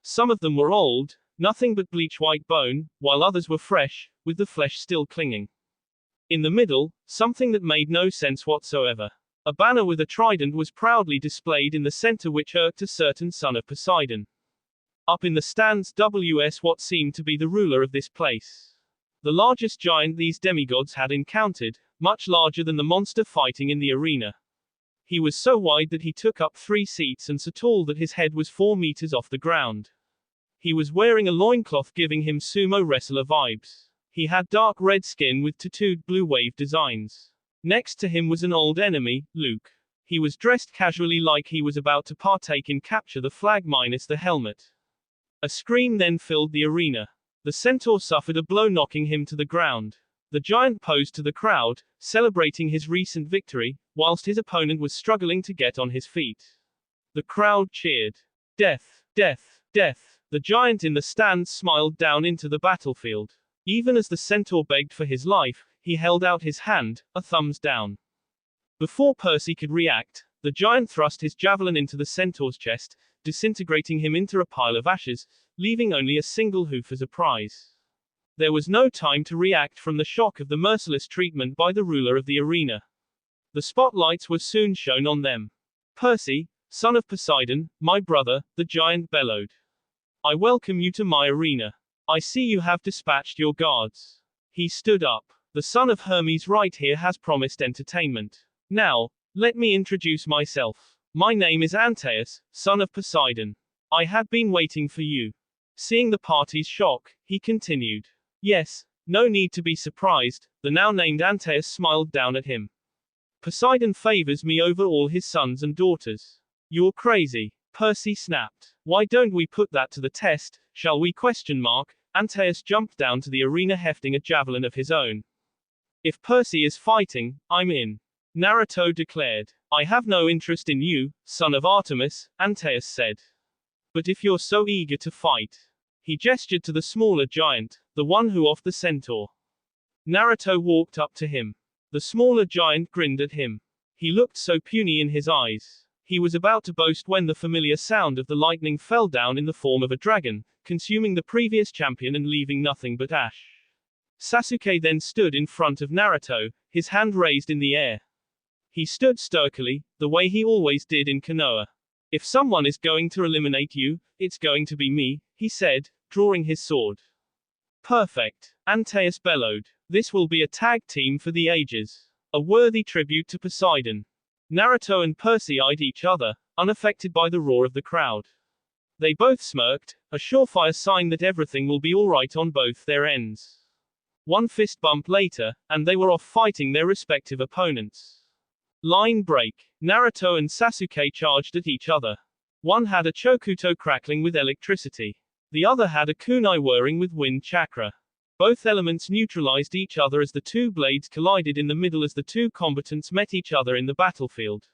Some of them were old, nothing but bleach-white bone, while others were fresh, with the flesh still clinging. In the middle, something that made no sense whatsoever. A banner with a trident was proudly displayed in the center which irked a certain son of Poseidon. Up in the stands was what seemed to be the ruler of this place. The largest giant these demigods had encountered, much larger than the monster fighting in the arena. He was so wide that he took up 3 seats and so tall that his head was 4 meters off the ground. He was wearing a loincloth giving him sumo wrestler vibes. He had dark red skin with tattooed blue wave designs. Next to him was an old enemy, Luke. He was dressed casually like he was about to partake in capture the flag minus the helmet. A scream then filled the arena. The centaur suffered a blow knocking him to the ground. The giant posed to the crowd, celebrating his recent victory, whilst his opponent was struggling to get on his feet. The crowd cheered. Death, death, death. The giant in the stands smiled down into the battlefield. Even as the centaur begged for his life, he held out his hand, a thumbs down. Before Percy could react, the giant thrust his javelin into the centaur's chest, disintegrating him into a pile of ashes, leaving only a single hoof as a prize. There was no time to react from the shock of the merciless treatment by the ruler of the arena. The spotlights were soon shown on them. Percy, son of Poseidon, my brother, the giant bellowed. I welcome you to my arena. I see you have dispatched your guards. He stood up. The son of Hermes right here has promised entertainment. Now, let me introduce myself. My name is Antaeus, son of Poseidon. I had been waiting for you. Seeing the party's shock, he continued. Yes, no need to be surprised, the now named Antaeus smiled down at him. Poseidon favors me over all his sons and daughters. You're crazy. Percy snapped. Why don't we put that to the test, shall we? Antaeus jumped down to the arena hefting a javelin of his own. If Percy is fighting, I'm in. Naruto declared. I have no interest in you, son of Artemis, Antaeus said. But if you're so eager to fight. He gestured to the smaller giant, the one who off the centaur. Naruto walked up to him. The smaller giant grinned at him. He looked so puny in his eyes. He was about to boast when the familiar sound of the lightning fell down in the form of a dragon, consuming the previous champion and leaving nothing but ash. Sasuke then stood in front of Naruto, his hand raised in the air. He stood stoically, the way he always did in Konoha. If someone is going to eliminate you, it's going to be me, he said, drawing his sword. Perfect, Antaeus bellowed. This will be a tag team for the ages. A worthy tribute to Poseidon. Naruto and Percy eyed each other, unaffected by the roar of the crowd. They both smirked, a surefire sign that everything will be alright on both their ends. One fist bump later, and they were off fighting their respective opponents. Line break. Naruto and Sasuke charged at each other. One had a chokuto crackling with electricity. The other had a kunai whirring with wind chakra. Both elements neutralized each other as the two blades collided in the middle as the two combatants met each other in the battlefield.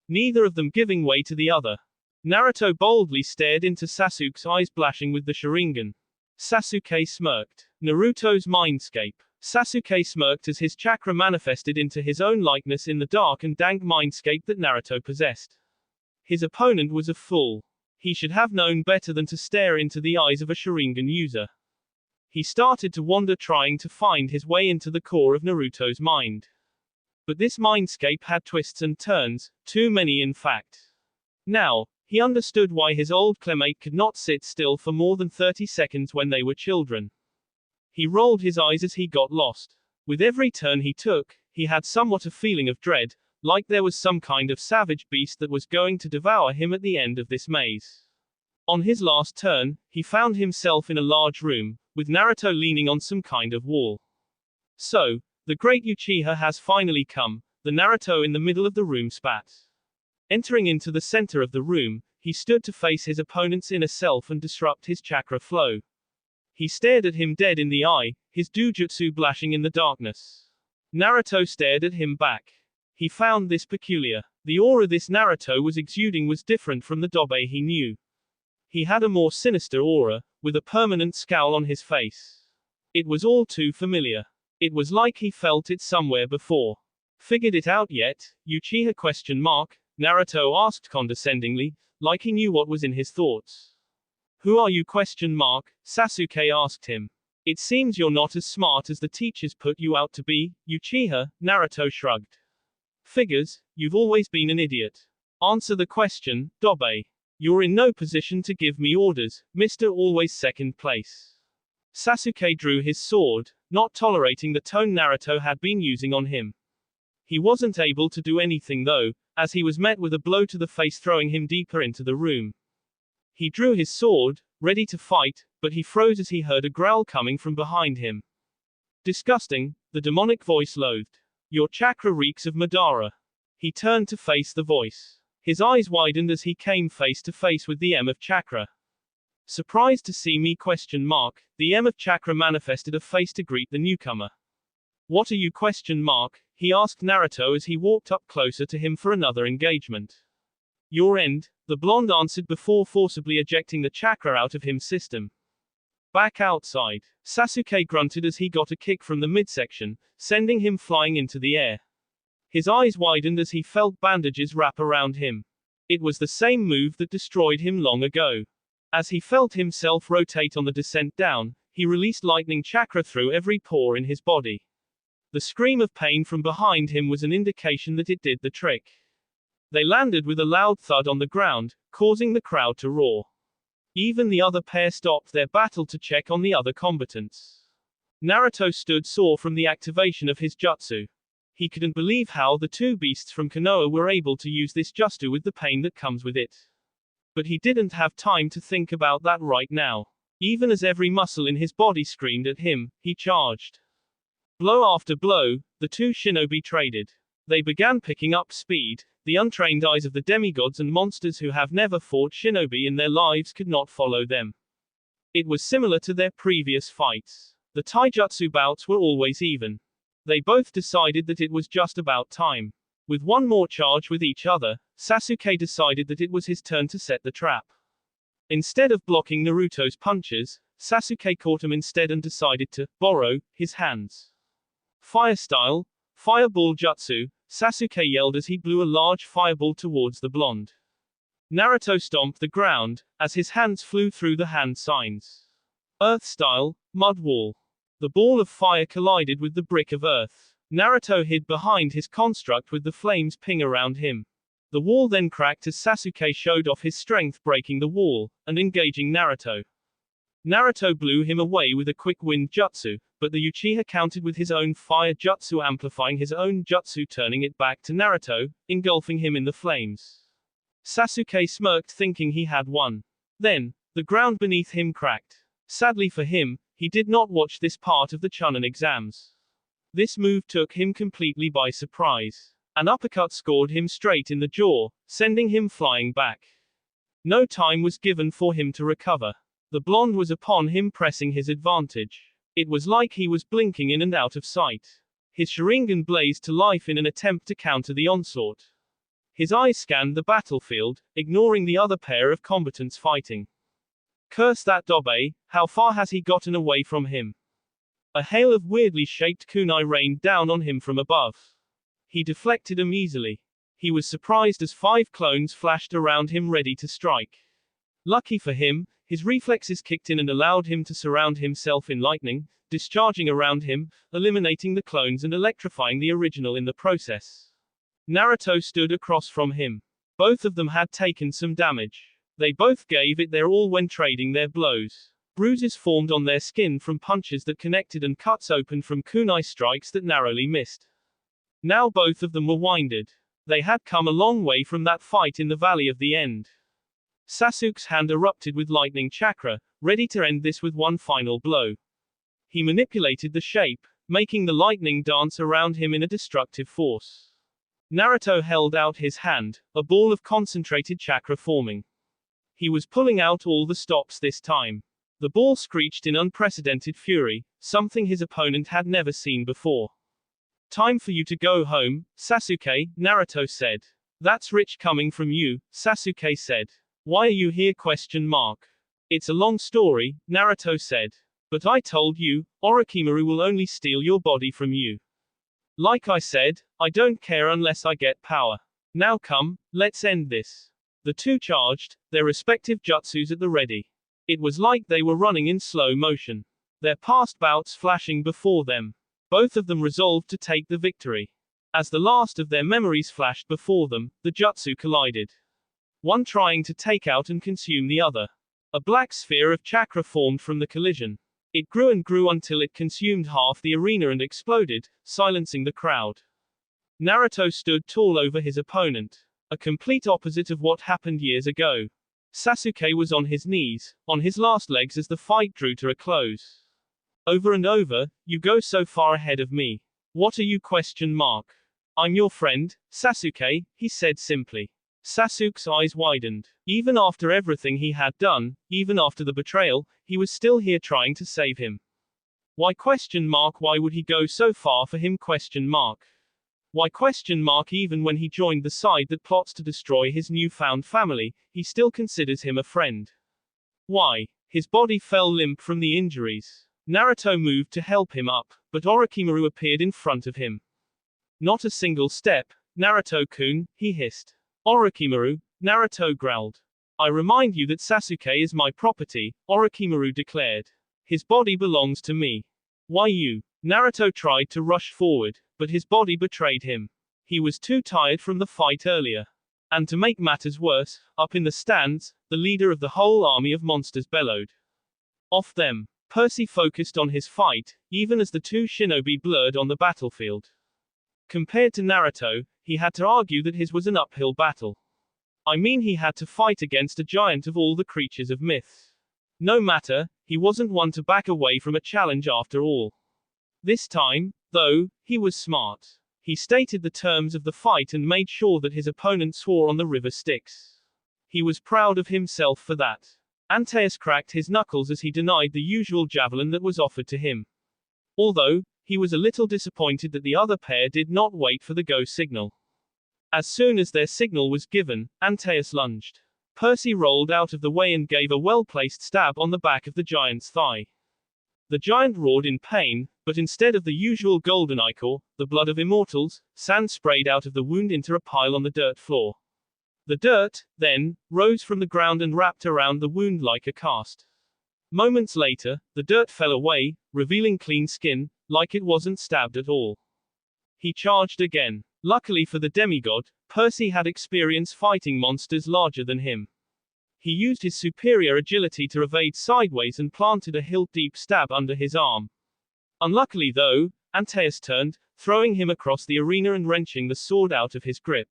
Neither of them giving way to the other. Naruto boldly stared into Sasuke's eyes flashing with the Sharingan. Sasuke smirked. Naruto's mindscape. Sasuke smirked as his chakra manifested into his own likeness in the dark and dank mindscape that Naruto possessed. His opponent was a fool. He should have known better than to stare into the eyes of a Sharingan user. He started to wander, trying to find his way into the core of Naruto's mind. But this mindscape had twists and turns, too many in fact. Now, he understood why his old classmate could not sit still for more than 30 seconds when they were children. He rolled his eyes as he got lost. With every turn he took, he had somewhat a feeling of dread, like there was some kind of savage beast that was going to devour him at the end of this maze. On his last turn, he found himself in a large room, with Naruto leaning on some kind of wall. So, the great Uchiha has finally come, the Naruto in the middle of the room spat. Entering into the center of the room, he stood to face his opponent's inner self and disrupt his chakra flow. He stared at him dead in the eye, his dojutsu flashing in the darkness. Naruto stared at him back. He found this peculiar. The aura this Naruto was exuding was different from the Dobe he knew. He had a more sinister aura, with a permanent scowl on his face. It was all too familiar. It was like he felt it somewhere before. Figured it out yet, Uchiha ? Naruto asked condescendingly, like he knew what was in his thoughts. Who are you ? Sasuke asked him. It seems you're not as smart as the teachers put you out to be, Uchiha, Naruto shrugged. Figures, you've always been an idiot. Answer the question, Dobe. You're in no position to give me orders, Mr. Always second place. Sasuke drew his sword, not tolerating the tone Naruto had been using on him. He wasn't able to do anything though, as he was met with a blow to the face throwing him deeper into the room. He drew his sword, ready to fight, but he froze as he heard a growl coming from behind him. Disgusting, the demonic voice loathed. Your chakra reeks of Madara. He turned to face the voice. His eyes widened as he came face to face with the M of chakra. Surprised to see me ? The M of chakra manifested a face to greet the newcomer. What are you ? He asked Naruto as he walked up closer to him for another engagement. Your end, the blonde answered before forcibly ejecting the chakra out of his system. Back outside, Sasuke grunted as he got a kick from the midsection, sending him flying into the air. His eyes widened as he felt bandages wrap around him. It was the same move that destroyed him long ago. As he felt himself rotate on the descent down, he released lightning chakra through every pore in his body. The scream of pain from behind him was an indication that it did the trick. They landed with a loud thud on the ground, causing the crowd to roar. Even the other pair stopped their battle to check on the other combatants. Naruto stood sore from the activation of his jutsu. He couldn't believe how the two beasts from Konoha were able to use this jutsu with the pain that comes with it. But he didn't have time to think about that right now. Even as every muscle in his body screamed at him, he charged. Blow after blow, the two shinobi traded. They began picking up speed. The untrained eyes of the demigods and monsters who have never fought shinobi in their lives could not follow them. It was similar to their previous fights. The taijutsu bouts were always even. They both decided that it was just about time. With one more charge with each other, Sasuke decided that it was his turn to set the trap. Instead of blocking Naruto's punches, Sasuke caught him instead and decided to borrow his hands. Fire style, fireball jutsu, Sasuke yelled as he blew a large fireball towards the blonde. Naruto stomped the ground, as his hands flew through the hand signs. Earth style, mud wall. The ball of fire collided with the brick of earth. Naruto hid behind his construct with the flames ping around him. The wall then cracked as Sasuke showed off his strength breaking the wall, and engaging Naruto. Naruto blew him away with a quick wind jutsu, but the Uchiha countered with his own fire jutsu amplifying his own jutsu turning it back to Naruto, engulfing him in the flames. Sasuke smirked thinking he had won. Then, the ground beneath him cracked. Sadly for him, he did not watch this part of the Chunin exams. This move took him completely by surprise. An uppercut scored him straight in the jaw, sending him flying back. No time was given for him to recover. The blonde was upon him pressing his advantage. It was like he was blinking in and out of sight. His Sharingan blazed to life in an attempt to counter the onslaught. His eyes scanned the battlefield, ignoring the other pair of combatants fighting. Curse that Dobe, how far has he gotten away from him? A hail of weirdly shaped kunai rained down on him from above. He deflected them easily. He was surprised as 5 clones flashed around him ready to strike. Lucky for him, his reflexes kicked in and allowed him to surround himself in lightning, discharging around him, eliminating the clones and electrifying the original in the process. Naruto stood across from him. Both of them had taken some damage. They both gave it their all when trading their blows. Bruises formed on their skin from punches that connected and cuts opened from kunai strikes that narrowly missed. Now both of them were winded. They had come a long way from that fight in the Valley of the End. Sasuke's hand erupted with lightning chakra, ready to end this with one final blow. He manipulated the shape, making the lightning dance around him in a destructive force. Naruto held out his hand, a ball of concentrated chakra forming. He was pulling out all the stops this time. The ball screeched in unprecedented fury, something his opponent had never seen before. Time for you to go home, Sasuke, Naruto said. That's rich coming from you, Sasuke said. Why are you here? It's a long story, Naruto said. But I told you, Orochimaru will only steal your body from you. Like I said, I don't care unless I get power. Now come, let's end this. The two charged, their respective jutsus at the ready. It was like they were running in slow motion. Their past bouts flashing before them. Both of them resolved to take the victory. As the last of their memories flashed before them, the jutsu collided. One trying to take out and consume the other. A black sphere of chakra formed from the collision. It grew and grew until it consumed half the arena and exploded, silencing the crowd. Naruto stood tall over his opponent. A complete opposite of what happened years ago. Sasuke was on his knees, on his last legs as the fight drew to a close. Over and over, you go so far ahead of me. What are you? I'm your friend, Sasuke, he said simply. Sasuke's eyes widened. Even after everything he had done, even after the betrayal, he was still here trying to save him. Why? Why would he go so far for him? Why? Even when he joined the side that plots to destroy his newfound family, he still considers him a friend. Why? His body fell limp from the injuries. Naruto moved to help him up, but Orochimaru appeared in front of him. Not a single step, Naruto-kun, he hissed. Orochimaru, Naruto growled. I remind you that Sasuke is my property, Orochimaru declared. His body belongs to me. Why you? Naruto tried to rush forward, but his body betrayed him. He was too tired from the fight earlier. And to make matters worse, up in the stands, the leader of the whole army of monsters bellowed. Off them. Percy focused on his fight, even as the two shinobi blurred on the battlefield. Compared to Naruto, he had to argue that his was an uphill battle. I mean, he had to fight against a giant of all the creatures of myth. No matter, he wasn't one to back away from a challenge after all. This time, though, he was smart. He stated the terms of the fight and made sure that his opponent swore on the river Styx. He was proud of himself for that. Antaeus cracked his knuckles as he denied the usual javelin that was offered to him. Although, he was a little disappointed that the other pair did not wait for the go signal. As soon as their signal was given, Antaeus lunged. Percy rolled out of the way and gave a well-placed stab on the back of the giant's thigh. The giant roared in pain, but instead of the usual golden ichor, the blood of immortals, sand sprayed out of the wound into a pile on the dirt floor. The dirt, then, rose from the ground and wrapped around the wound like a cast. Moments later, the dirt fell away, revealing clean skin, like it wasn't stabbed at all. He charged again. Luckily for the demigod, Percy had experience fighting monsters larger than him. He used his superior agility to evade sideways and planted a hilt-deep stab under his arm. Unluckily though, Antaeus turned, throwing him across the arena and wrenching the sword out of his grip.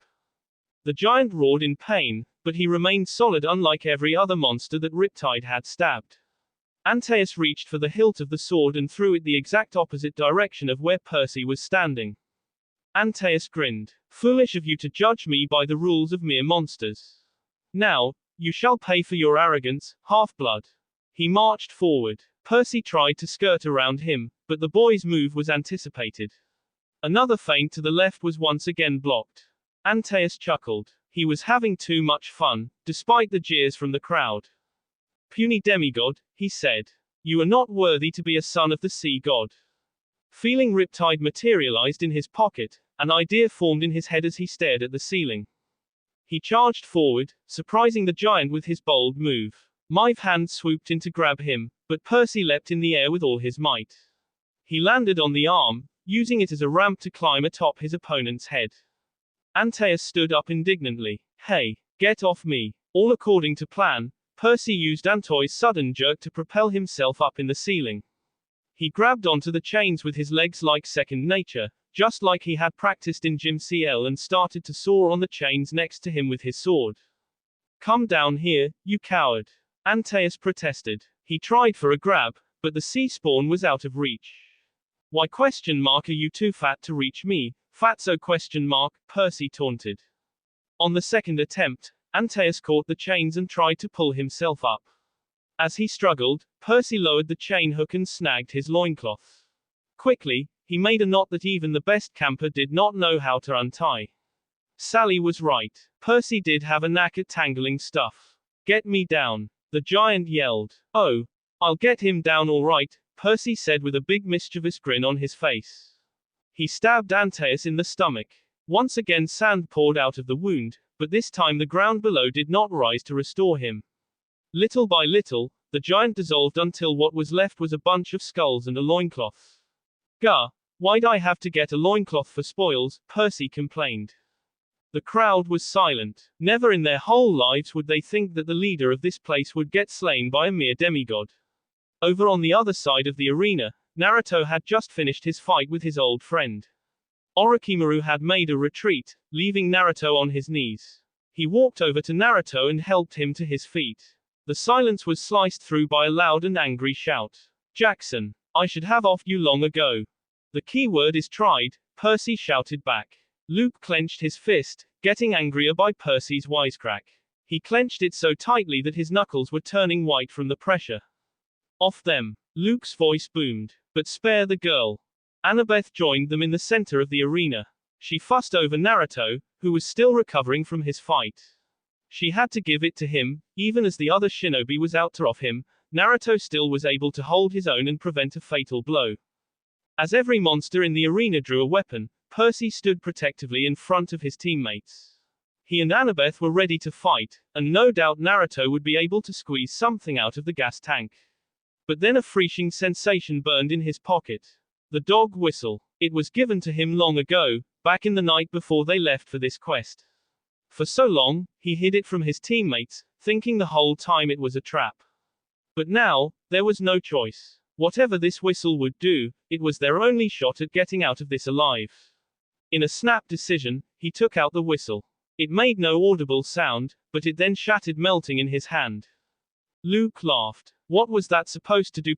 The giant roared in pain, but he remained solid unlike every other monster that Riptide had stabbed. Antaeus reached for the hilt of the sword and threw it the exact opposite direction of where Percy was standing. Antaeus grinned. Foolish of you to judge me by the rules of mere monsters. Now, you shall pay for your arrogance, half-blood. He marched forward. Percy tried to skirt around him, but the boy's move was anticipated. Another feint to the left was once again blocked. Antaeus chuckled. He was having too much fun, despite the jeers from the crowd. Puny demigod, he said. You are not worthy to be a son of the sea god. Feeling Riptide materialized in his pocket, an idea formed in his head as he stared at the ceiling. He charged forward, surprising the giant with his bold move. My hand swooped in to grab him, but Percy leapt in the air with all his might. He landed on the arm, using it as a ramp to climb atop his opponent's head. Antaeus stood up indignantly. Hey, get off me. All according to plan, Percy used Antoi's sudden jerk to propel himself up in the ceiling. He grabbed onto the chains with his legs like second nature, just like he had practiced in Gym CL, and started to soar on the chains next to him with his sword. Come down here, you coward. Antaeus protested. He tried for a grab, but the sea spawn was out of reach. Why are you too fat to reach me, fatso ? Percy taunted. On the second attempt, Antaeus caught the chains and tried to pull himself up. As he struggled, Percy lowered the chain hook and snagged his loincloth. Quickly, he made a knot that even the best camper did not know how to untie. Sally was right. Percy did have a knack at tangling stuff. Get me down, the giant yelled. Oh, I'll get him down all right, Percy said with a big mischievous grin on his face. He stabbed Antaeus in the stomach. Once again sand poured out of the wound, but this time the ground below did not rise to restore him. Little by little, the giant dissolved until what was left was a bunch of skulls and a loincloth. Gah, why'd I have to get a loincloth for spoils? Percy complained. The crowd was silent. Never in their whole lives would they think that the leader of this place would get slain by a mere demigod. Over on the other side of the arena, Naruto had just finished his fight with his old friend. Orochimaru had made a retreat, leaving Naruto on his knees. He walked over to Naruto and helped him to his feet. The silence was sliced through by a loud and angry shout. Jackson, I should have offed you long ago. The key word is tried, Percy shouted back. Luke clenched his fist, getting angrier by Percy's wisecrack. He clenched it so tightly that his knuckles were turning white from the pressure. Off them, Luke's voice boomed. But spare the girl. Annabeth joined them in the center of the arena. She fussed over Naruto, who was still recovering from his fight. She had to give it to him, even as the other shinobi was out to off him, Naruto still was able to hold his own and prevent a fatal blow. As every monster in the arena drew a weapon, Percy stood protectively in front of his teammates. He and Annabeth were ready to fight, and no doubt Naruto would be able to squeeze something out of the gas tank. But then a freezing sensation burned in his pocket. The dog whistle. It was given to him long ago, back in the night before they left for this quest. For so long, he hid it from his teammates, thinking the whole time it was a trap. But now, there was no choice. Whatever this whistle would do, it was their only shot at getting out of this alive. In a snap decision, he took out the whistle. It made no audible sound, but it then shattered melting in his hand. Luke laughed. What was that supposed to do?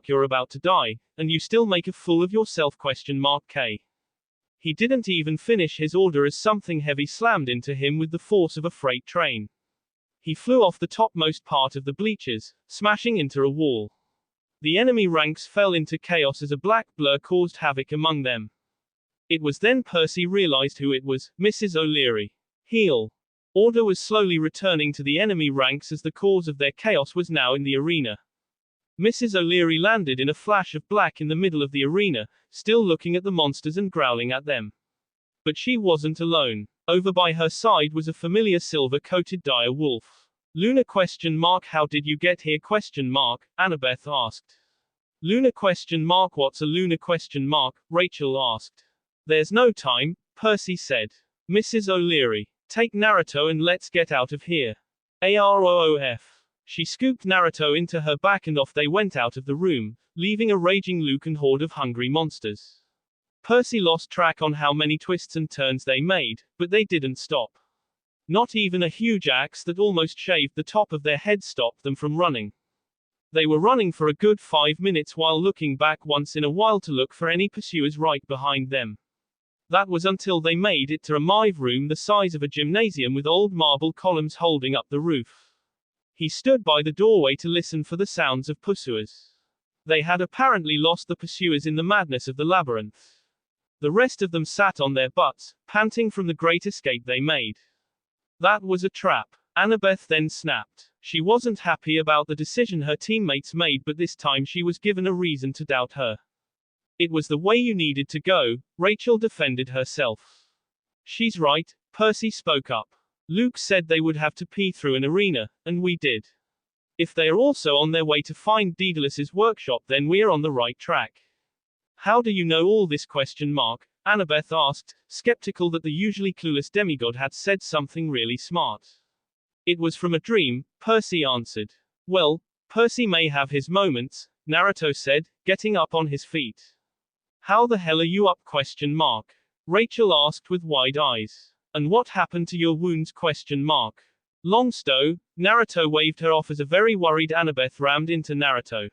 You're about to die, and you still make a fool of yourself? K. He didn't even finish his order as something heavy slammed into him with the force of a freight train. He flew off the topmost part of the bleachers, smashing into a wall. The enemy ranks fell into chaos as a black blur caused havoc among them. It was then Percy realized who it was, Mrs. O'Leary. Heal. Order was slowly returning to the enemy ranks as the cause of their chaos was now in the arena. Mrs. O'Leary landed in a flash of black in the middle of the arena, still looking at the monsters and growling at them. But she wasn't alone. Over by her side was a familiar silver-coated dire wolf. Luna ? How did you get here ? Annabeth asked. Luna ? What's a Luna ? Rachel asked. There's no time, Percy said. Mrs. O'Leary. Take Naruto and let's get out of here. AROOF. She scooped Naruto into her back and off they went out of the room, leaving a raging Luke and horde of hungry monsters. Percy lost track on how many twists and turns they made, but they didn't stop. Not even a huge axe that almost shaved the top of their head stopped them from running. They were running for a good 5 minutes while looking back once in a while to look for any pursuers right behind them. That was until they made it to a mive room the size of a gymnasium with old marble columns holding up the roof. He stood by the doorway to listen for the sounds of pursuers. They had apparently lost the pursuers in the madness of the labyrinth. The rest of them sat on their butts, panting from the great escape they made. That was a trap. Annabeth then snapped. She wasn't happy about the decision her teammates made, but this time she was given a reason to doubt her. It was the way you needed to go, Rachel defended herself. She's right, Percy spoke up. Luke said they would have to pee through an arena, and we did. If they are also on their way to find Daedalus's workshop, then we're on the right track. How do you know all this ? Annabeth asked, skeptical that the usually clueless demigod had said something really smart. It was from a dream, Percy answered. Well, Percy may have his moments, Naruto said, getting up on his feet. How the hell are you up ? Rachel asked with wide eyes. And what happened to your wounds ? Long stow, Naruto waved her off as a very worried Annabeth rammed into Naruto.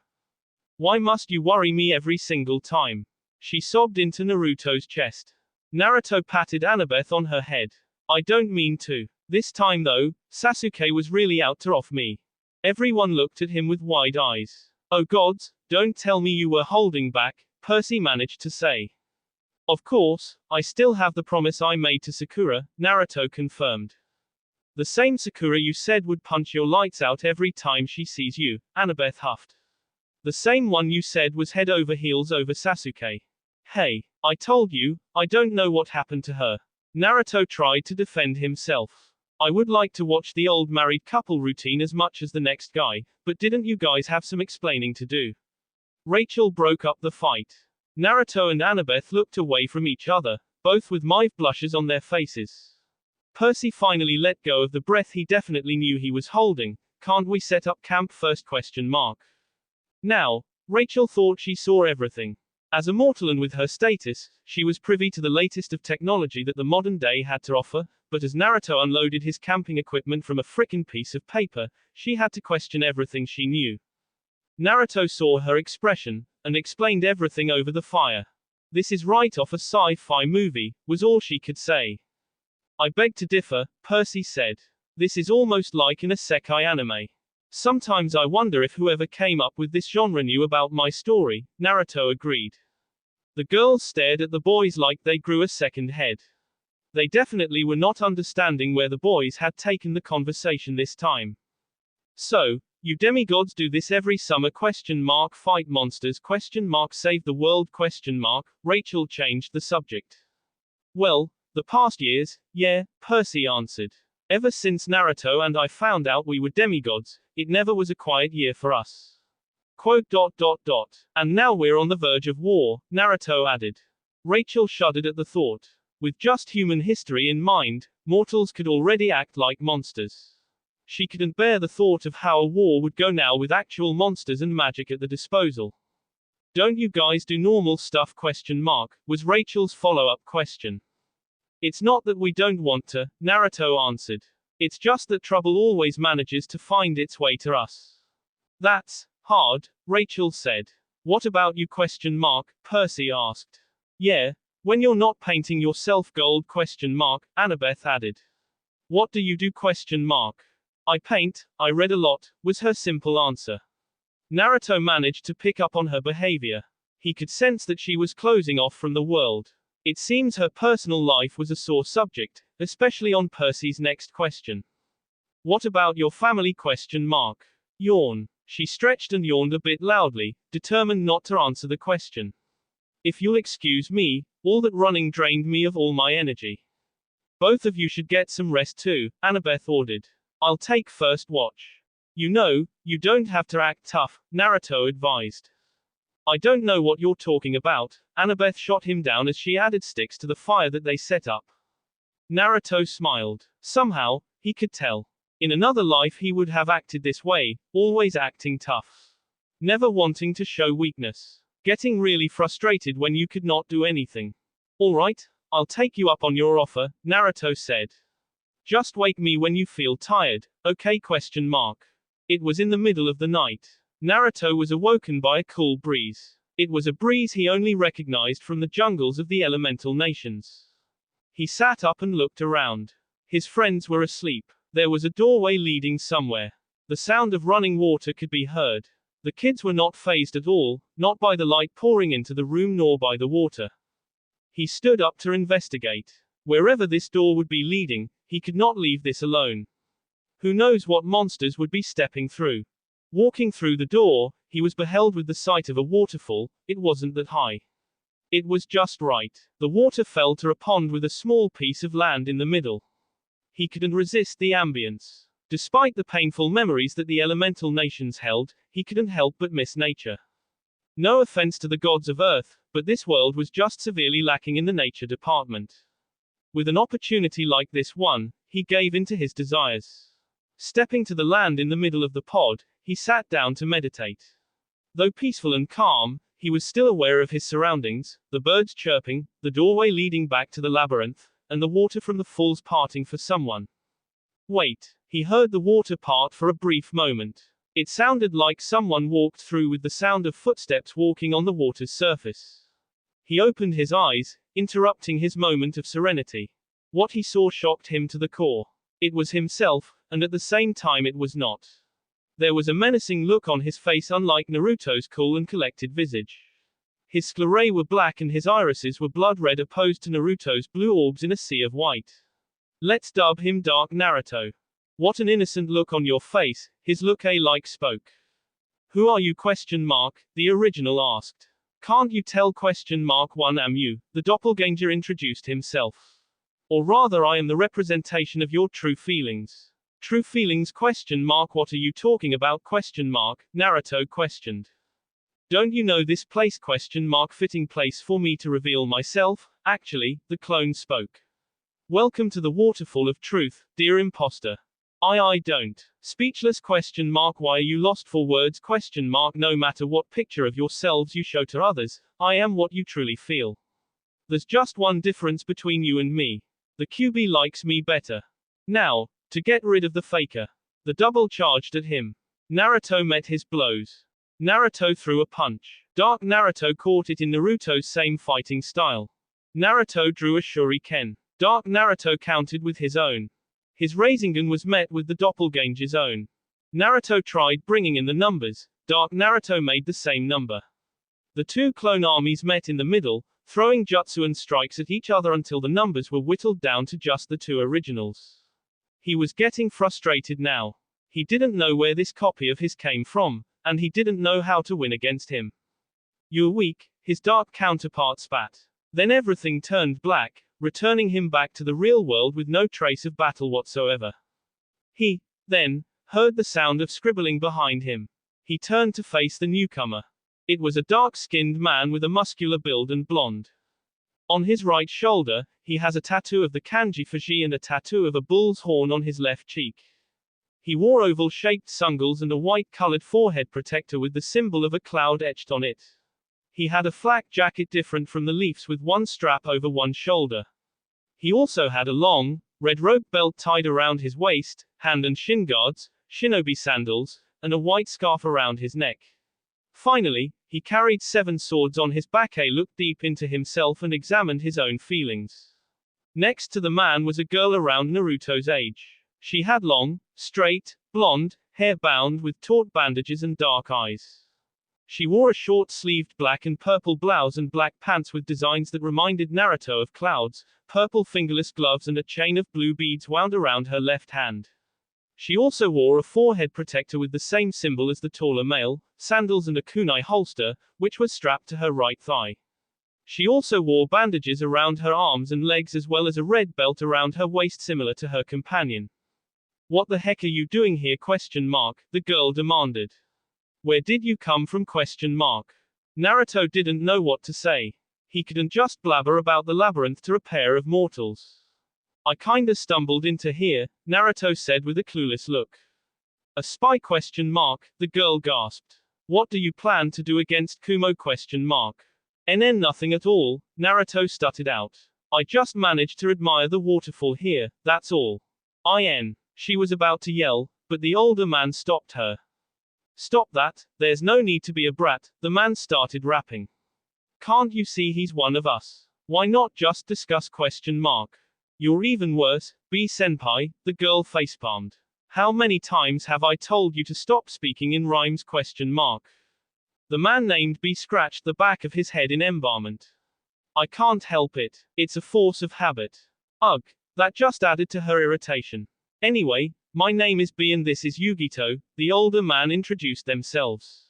Why must you worry me every single time? She sobbed into Naruto's chest. Naruto patted Annabeth on her head. I don't mean to. This time though, Sasuke was really out to off me. Everyone looked at him with wide eyes. Oh gods, don't tell me you were holding back, Percy managed to say. Of course, I still have the promise I made to Sakura, Naruto confirmed. The same Sakura you said would punch your lights out every time she sees you, Annabeth huffed. The same one you said was head over heels over Sasuke. Hey, I told you, I don't know what happened to her. Naruto tried to defend himself. I would like to watch the old married couple routine as much as the next guy, but didn't you guys have some explaining to do? Rachel broke up the fight. Naruto and Annabeth looked away from each other, both with mild blushes on their faces. Percy finally let go of the breath he definitely knew he was holding. Can't we set up camp first ? Now, Rachel thought she saw everything. As a mortal and with her status, she was privy to the latest of technology that the modern day had to offer, but as Naruto unloaded his camping equipment from a frickin' piece of paper, she had to question everything she knew. Naruto saw her expression, and explained everything over the fire. This is right off a sci-fi movie, was all she could say. I beg to differ, Percy said. This is almost like an isekai anime. Sometimes I wonder if whoever came up with this genre knew about my story, Naruto agreed. The girls stared at the boys like they grew a second head. They definitely were not understanding where the boys had taken the conversation this time. So, you demigods do this every summer ? Fight monsters ? Save the world ? Rachel changed the subject. Well, the past years, yeah, Percy answered. Ever since Naruto and I found out we were demigods, it never was a quiet year for us. And now we're on the verge of war, Naruto added. Rachel shuddered at the thought. With just human history in mind, mortals could already act like monsters. She couldn't bear the thought of how a war would go now with actual monsters and magic at the disposal. Don't you guys do normal stuff ? Was Rachel's follow-up question. It's not that we don't want to, Naruto answered. It's just that trouble always manages to find its way to us. That's hard, Rachel said. What about you ? Percy asked. Yeah, When you're not painting yourself gold ? Annabeth added. What do you do ? I paint, I read a lot, was her simple answer. Naruto managed to pick up on her behavior. He could sense that she was closing off from the world. It seems her personal life was a sore subject, especially on Percy's next question. What about your family ? Yawn. She stretched and yawned a bit loudly, determined not to answer the question. If you'll excuse me, all that running drained me of all my energy. Both of you should get some rest too, Annabeth ordered. I'll take first watch. You know, you don't have to act tough, Naruto advised. I don't know what you're talking about, Annabeth shot him down as she added sticks to the fire that they set up. Naruto smiled. Somehow, he could tell. In another life he would have acted this way, always acting tough. Never wanting to show weakness. Getting really frustrated when you could not do anything. Alright, I'll take you up on your offer, Naruto said. Just wake me when you feel tired, okay ? It was in the middle of the night. Naruto was awoken by a cool breeze. It was a breeze he only recognized from the jungles of the elemental nations. He sat up and looked around. His friends were asleep. There was a doorway leading somewhere. The sound of running water could be heard. The kids were not fazed at all, not by the light pouring into the room nor by the water. He stood up to investigate. Wherever this door would be leading, he could not leave this alone. Who knows what monsters would be stepping through. Walking through the door, he was beheld with the sight of a waterfall. It wasn't that high. It was just right. The water fell to a pond with a small piece of land in the middle. He couldn't resist the ambience. Despite the painful memories that the elemental nations held, he couldn't help but miss nature. No offense to the gods of Earth, but this world was just severely lacking in the nature department. With an opportunity like this one, he gave in to his desires. Stepping to the land in the middle of the pod, he sat down to meditate. Though peaceful and calm, he was still aware of his surroundings, the birds chirping, the doorway leading back to the labyrinth, and the water from the falls parting for someone. Wait. He heard the water part for a brief moment. It sounded like someone walked through with the sound of footsteps walking on the water's surface. He opened his eyes, interrupting his moment of serenity. What he saw shocked him to the core. It was himself, and at the same time it was not. There was a menacing look on his face unlike Naruto's cool and collected visage. His sclerae were black and his irises were blood red opposed to Naruto's blue orbs in a sea of white. Let's dub him Dark Naruto. What an innocent look on your face, his look like spoke. Who are you ? The original asked. Can't you tell ? One am you, the doppelganger introduced himself. Or rather I am the representation of your true feelings. True feelings ? What are you talking about ? Naruto questioned. Don't you know this place ? Fitting place for me to reveal myself, actually, the clone spoke. Welcome to the waterfall of truth, dear imposter. I don't. Speechless ? Why are you lost for words ? No matter what picture of yourselves you show to others, I am what you truly feel. There's just one difference between you and me. The QB likes me better. Now, to get rid of the faker. The double charged at him. Naruto met his blows. Naruto threw a punch. Dark Naruto caught it in Naruto's same fighting style. Naruto drew a shuriken. Dark Naruto countered with his own. His Rasengan was met with the doppelganger's own. Naruto tried bringing in the numbers. Dark Naruto made the same number. The two clone armies met in the middle, throwing jutsu and strikes at each other until the numbers were whittled down to just the two originals. He was getting frustrated now. He didn't know where this copy of his came from, and he didn't know how to win against him. You're weak, his dark counterpart spat. Then everything turned black, returning him back to the real world with no trace of battle whatsoever. He, then, heard the sound of scribbling behind him. He turned to face the newcomer. It was a dark-skinned man with a muscular build and blonde. On his right shoulder, he has a tattoo of the kanji Fuji and a tattoo of a bull's horn on his left cheek. He wore oval-shaped sungles and a white-colored forehead protector with the symbol of a cloud etched on it. He had a flak jacket different from the Leafs with one strap over one shoulder. He also had a long, red rope belt tied around his waist, hand and shin guards, shinobi sandals, and a white scarf around his neck. Finally, He carried 7 swords on his back. He looked deep into himself and examined his own feelings. Next to the man was a girl around Naruto's age. She had long, straight, blonde hair bound with taut bandages and dark eyes. She wore a short-sleeved black and purple blouse and black pants with designs that reminded Naruto of clouds, purple fingerless gloves and a chain of blue beads wound around her left hand. She also wore a forehead protector with the same symbol as the taller male, sandals and a kunai holster, which was strapped to her right thigh. She also wore bandages around her arms and legs as well as a red belt around her waist similar to her companion. "What the heck are you doing here? The girl demanded. "Where did you come from? Naruto didn't know what to say. He couldn't just blabber about the labyrinth to a pair of mortals. "I kinda stumbled into here," Naruto said with a clueless look. "A spy? The girl gasped. "What do you plan to do against Kumo? Nothing at all," Naruto stuttered out. "I just managed to admire the waterfall here, that's all." She was about to yell, but the older man stopped her. "Stop that, there's no need to be a brat," the man started rapping. "Can't you see he's one of us? Why not just discuss? You're even worse, B-senpai," the girl facepalmed. "How many times have I told you to stop speaking in rhymes? The man named B scratched the back of his head in embarrassment. "I can't help it. It's a force of habit." Ugh, that just added to her irritation. "Anyway, my name is B and this is Yugito," the older man introduced themselves.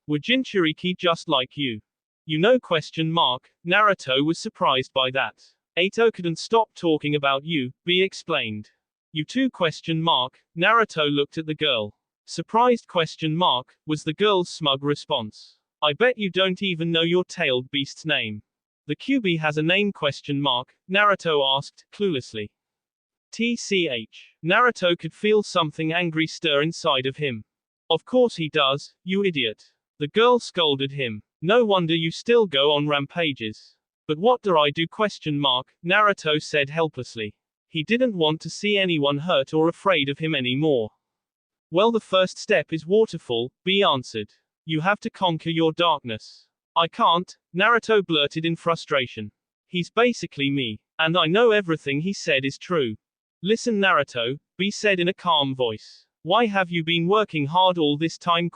"We're Jinchuriki just like you. You know? Naruto was surprised by that. "Eito couldn't stop talking about you," B explained. "You too? Naruto looked at the girl. "Surprised? Was the girl's smug response. "I bet you don't even know your tailed beast's name." "The QB has a name? Naruto asked, cluelessly. TCH. Naruto could feel something angry stir inside of him. "Of course he does, you idiot." The girl scolded him. "No wonder you still go on rampages." "But what do I do? Naruto said helplessly. He didn't want to see anyone hurt or afraid of him anymore. "Well, the first step is waterfall," B answered. "You have to conquer your darkness." "I can't," Naruto blurted in frustration. "He's basically me. And I know everything he said is true." "Listen, Naruto," B said in a calm voice. "Why have you been working hard all this time?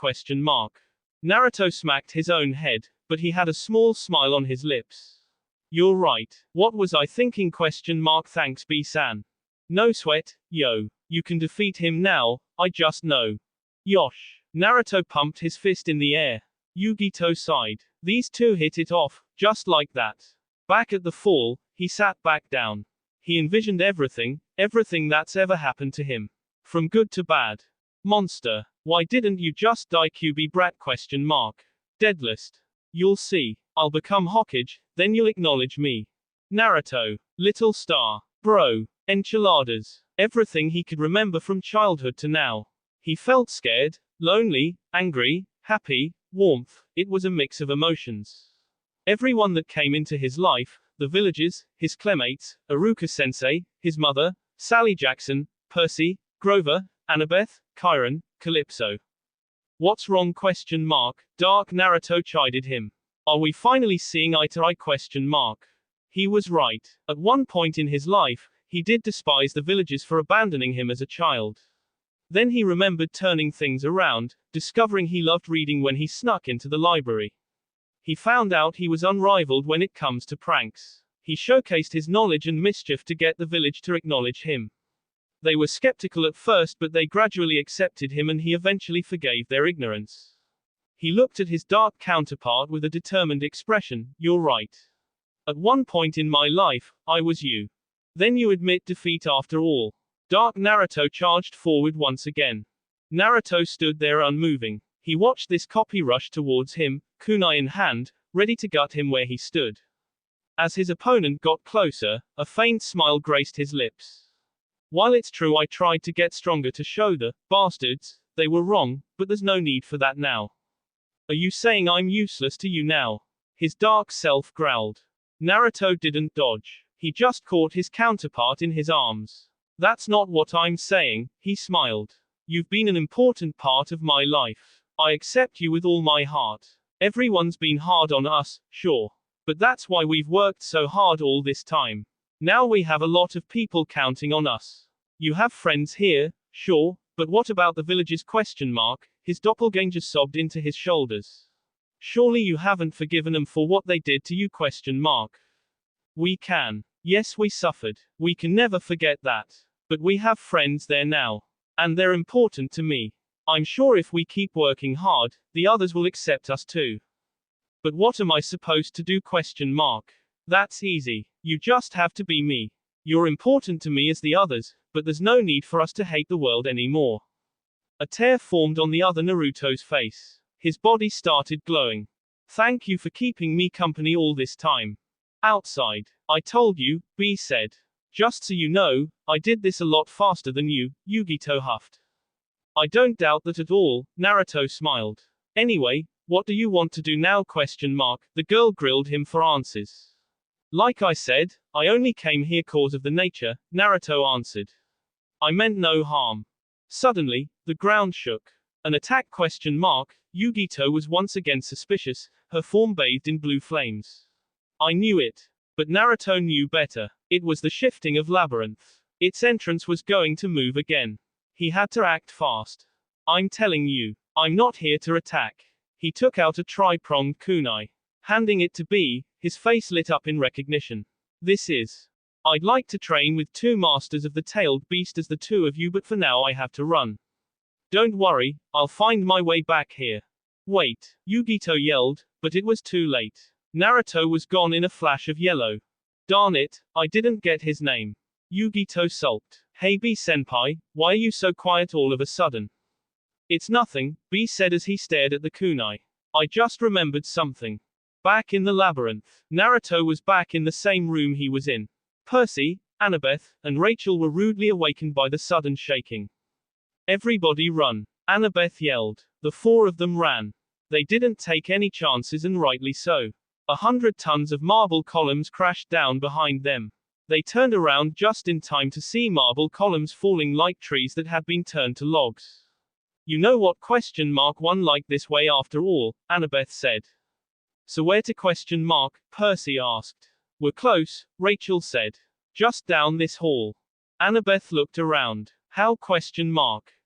Naruto smacked his own head, but he had a small smile on his lips. "You're right. What was I thinking? Thanks, B-san. No sweat, yo. You can defeat him now, I just know. Yosh." Naruto pumped his fist in the air. Yugito sighed. These two hit it off, just like that. Back at the fall, he sat back down. He envisioned everything that's ever happened to him. From good to bad. "Monster. Why didn't you just die? QB brat? Deadlist. You'll see. I'll become Hokage, then you'll acknowledge me." Naruto. Little star. Bro. Enchiladas. Everything he could remember from childhood to now. He felt scared, lonely, angry, happy, warmth. It was a mix of emotions. Everyone that came into his life, the villagers, his classmates, Iruka-sensei, his mother, Sally Jackson, Percy, Grover, Annabeth, Chiron, Calypso. "What's wrong? Dark Naruto chided him. "Are we finally seeing eye to eye? He was right. At one point in his life, he did despise the villagers for abandoning him as a child. Then he remembered turning things around, discovering he loved reading when he snuck into the library. He found out he was unrivaled when it comes to pranks. He showcased his knowledge and mischief to get the village to acknowledge him. They were skeptical at first, but they gradually accepted him and he eventually forgave their ignorance. He looked at his dark counterpart with a determined expression. "You're right. At one point in my life, I was you. Then you admit defeat after all." Dark Naruto charged forward once again. Naruto stood there unmoving. He watched this copy rush towards him, kunai in hand, ready to gut him where he stood. As his opponent got closer, a faint smile graced his lips. "While it's true I tried to get stronger to show the bastards they were wrong, but there's no need for that now." "Are you saying I'm useless to you now?" his dark self growled. Naruto didn't dodge. He just caught his counterpart in his arms. "That's not what I'm saying," he smiled. "You've been an important part of my life. I accept you with all my heart. Everyone's been hard on us, sure. But that's why we've worked so hard all this time. Now we have a lot of people counting on us. You have friends here, sure, but what about the villagers? His doppelganger sobbed into his shoulders. Surely you haven't forgiven them for what they did to you? We can. Yes, we suffered. We can never forget that. But we have friends there now. And they're important to me. I'm sure if we keep working hard, the others will accept us too. But what am I supposed to do? That's easy. You just have to be me. You're important to me as the others, but there's no need for us to hate the world anymore. A tear formed on the other Naruto's face. His body started glowing. Thank you for keeping me company all this time. Outside. I told you, B said. Just so you know, I did this a lot faster than you, Yugito huffed. I don't doubt that at all, Naruto smiled. Anyway, what do you want to do now? The girl grilled him for answers. Like I said, I only came here cause of the nature, Naruto answered. I meant no harm. Suddenly, the ground shook. An attack? Yugito was once again suspicious, her form bathed in blue flames. I knew it. But Naruto knew better. It was the shifting of Labyrinth. Its entrance was going to move again. He had to act fast. I'm telling you, I'm not here to attack. He took out a tri-pronged kunai. Handing it to B, his face lit up in recognition. This is. I'd like to train with 2 masters of the tailed beast as the 2 of you, but for now I have to run. Don't worry, I'll find my way back here. Wait, Yugito yelled, but it was too late. Naruto was gone in a flash of yellow. Darn it, I didn't get his name. Yugito sulked. Hey B-senpai, why are you so quiet all of a sudden? It's nothing, B said as he stared at the kunai. I just remembered something. Back in the labyrinth, Naruto was back in the same room he was in. Percy, Annabeth, and Rachel were rudely awakened by the sudden shaking. Everybody run, Annabeth yelled. The 4 of them ran. They didn't take any chances, and rightly so. 100 tons of marble columns crashed down behind them. They turned around just in time to see marble columns falling like trees that had been turned to logs. You know what? One like this way after all, Annabeth said. So where to? Percy asked. We're close, Rachel said. Just down this hall. Annabeth looked around. How?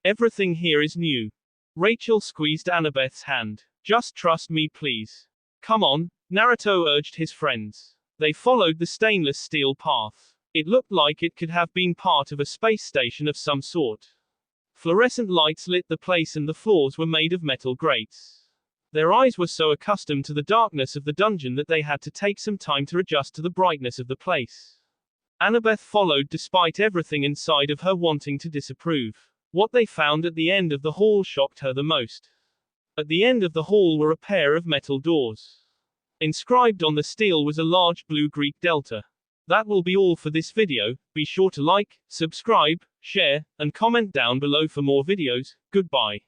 Everything here is new. Rachel squeezed Annabeth's hand. Just trust me, please. Come on, Naruto urged his friends. They followed the stainless steel path. It looked like it could have been part of a space station of some sort. Fluorescent lights lit the place and the floors were made of metal grates. Their eyes were so accustomed to the darkness of the dungeon that they had to take some time to adjust to the brightness of the place. Annabeth followed despite everything inside of her wanting to disapprove. What they found at the end of the hall shocked her the most. At the end of the hall were a pair of metal doors. Inscribed on the steel was a large blue Greek delta. That will be all for this video. Be sure to like, subscribe, share, and comment down below for more videos. Goodbye.